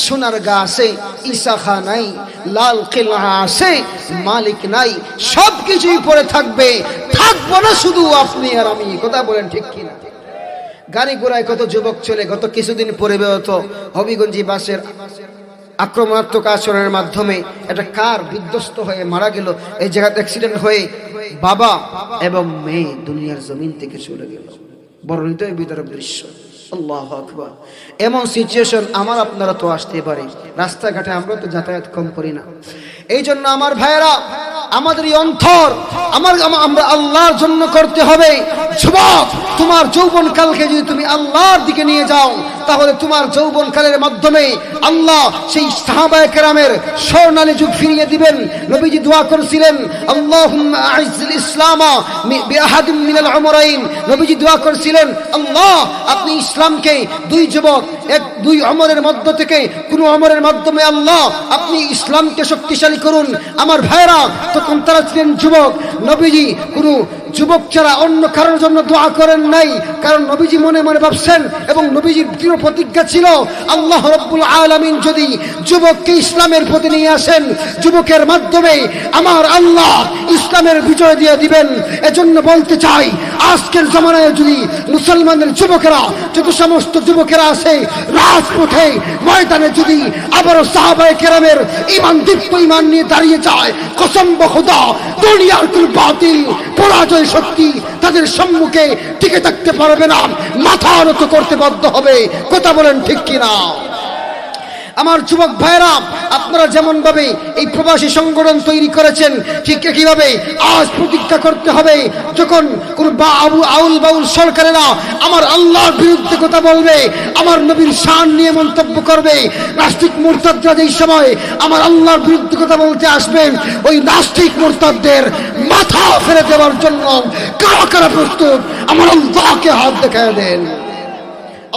সোনারগাঁ আছে, ঈসা খাঁ নাই। লাল কিলা আছে, মালিক নাই। সব কিছুই পড়ে থাকবে, থাকবো না শুধু আপনি আর আমি। কথা বলেন ঠিক কিনা? গাড়ি ঘোড়ায় কত যুবক চলে। গত কিছুদিন পরে বেরোতো হবিগঞ্জি বাসের আক্রমণাত্মক আচরণের মাধ্যমে একটা কার বিধ্বস্ত হয়ে মারা গেল। এই জায়গাতে অ্যাক্সিডেন্ট হয়ে বাবা এবং মেয়ে দুনিয়ার জমিন থেকে চলে গেল। বর্ণিত বিতরক দৃশ্য। আল্লাহু আকবার। এমন সিচুয়েশন আমার আপনারা তো আসতে পারে। রাস্তাঘাটে আমরা তো যাতায়াত কম করি না। এই জন্য আমার ভাইয়েরা, আমাদের এই অন্তর আমরা আল্লাহর জন্য করতে হবে। যুবক, তোমার যৌবন কালকে যদি তুমি আল্লাহর দিকে নিয়ে যাও, তাহলে তোমার যৌবন কালের মাধ্যমে আল্লাহ সেই সাহাবায়ে কেরামের স্বর্ণালী যুগ ফিরিয়ে দিবেন। নবীজি দোয়া করেছিলেন, আল্লাহুম্মা আইজ্জিল ইসলামা বিআহাদিন মিনাল উমরাইন। নবীজি দোয়া করেছিলেন, আল্লাহ আপনি ইসলামকে দুই ওমরের মধ্য থেকে কোন ওমরের মাধ্যমে আল্লাহ আপনি ইসলামকে শক্তিশালী করুন। আমার ভাইরা, তখন তারা ছিলেন যুবক। নবীজি কোনো যুবক ছাড়া অন্য কারোর জন্য দোয়া করেন নাই, কারণ নবীজি মনে মনে ভাবছেন এবং নবীজির দৃঢ় প্রতিজ্ঞা ছিল, আল্লাহ রাব্বুল আলামিন যদি যুবককে ইসলামের প্রতি নিয়ে আসেন, যুবকের মাধ্যমে আমার আল্লাহ ইসলামের বিজয় দিয়ে দিবেন। এজন্য বলতে চাই, আজকের জমানায় যদি মুসলমানদের যুবকেরা, যত সমস্ত যুবকেরা আছে রাজপথে ময়দানে, যদি আবারও সাহাবায়ে কেরামের দীপ্ত ঈমান নিয়ে দাঁড়িয়ে যায়, কসম বখুদা দুনিয়ার কোন বাতিল পরাজয় শক্তি তাদের সম্মুখে টিকে থাকতে পারবে না, মাথা নত করতে বাধ্য হবে। কথা বলেন ঠিক কিনা? আমার যুবক ভাইরা, আপনারা যেমন ভাবে এই প্রবাসী সংগঠন তৈরি করেছেন, ঠিক একইভাবে আজ প্রতিজ্ঞা করতে হবে, যখন কোন আউল বাউল সরকারেরা আমার আল্লাহর বিরুদ্ধে কথা বলবে, আমার নবীর শান নিয়ে মন্তব্য করবে, নাস্তিক মুরতাদরা যেই সময় আমার আল্লাহর বিরুদ্ধে কথা বলতে আসবেন, ওই নাস্তিক মুরতাদদের মাথা ফেলে দেওয়ার জন্য কারা কারা প্রস্তুত? আমার আল্লাহকে হাত দেখায় দেন।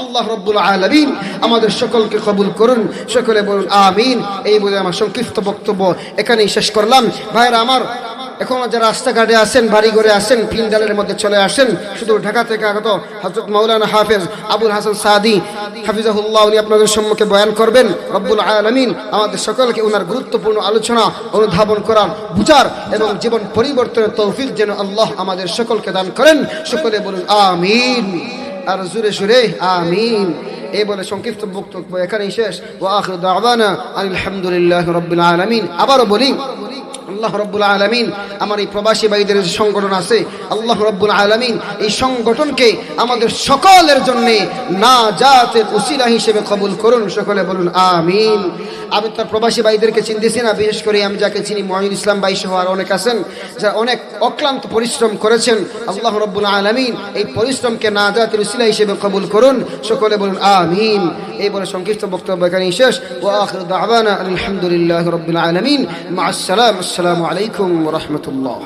আল্লাহ রাব্বুল আলামিন আমাদের সকলকে কবুল করুন। সকলে বলুন আমিন। এই বলে আমার সংক্ষিপ্ত বক্তব্য এখানেই শেষ করলাম। ভাইরা আমার, এখন যারা রাস্তাঘাটে আছেন, বাড়ি ঘরে আছেন, পিন্ডালের মধ্যে চলে আসেন। শুধু ঢাকা থেকে আগত হযরত মাওলানা হাফেজ আবুল হাসান সাদি হাফিজাহুল্লাহ, উনি আপনাদের সম্মুখে বয়ান করবেন। রব্বুল আলামিন আমাদের সকলকে ওনার গুরুত্বপূর্ণ আলোচনা অনুধাবন করার, বুঝার এবং জীবন পরিবর্তনের তৌফিক যেন আল্লাহ আমাদের সকলকে দান করেন। সকলে বলুন আমিন, আর জোরে সুরে আমিন। এই বলে সংক্ষিপ্ত বক্তব্য এখানেই শেষ। ওয়া আখিরু দাওয়ানা আলহামদুলিল্লাহি রাব্বিল আলামিন। আবারও বলি, আল্লাহ রাব্বুল আলামিন আমার এই প্রবাসী ভাইদের যে সংগঠন আছে, আল্লাহ রাব্বুল আলামিন এই সংগঠনকে আমাদের সকলের জন্য নাজাতের উসিলা হিসেবে কবুল করুন। সকলে বলুন আমিন। আমি তার প্রবাসী ভাইদেরকে চিনতেছি না, বিশেষ করে আমি যাকে চিনি মঈনুল ইসলাম ভাই সহ আর অনেক আছেন যারা অনেক অক্লান্ত পরিশ্রম করেছেন। আল্লাহ রাব্বুল আলামিন এই পরিশ্রমকে নাজাতের উসিলা হিসেবে কবুল করুন। সকলে বলুন আমিন। এই বলে সংক্ষিপ্ত বক্তব্য এখানেই শেষ। ওয়া আখিরু দাওয়ানা আলহামদুলিল্লাহি রাব্বিল আলামিন। মা আসসালাম। আসসালামু আলাইকুম ওয়া রাহমাতুল্লাহ।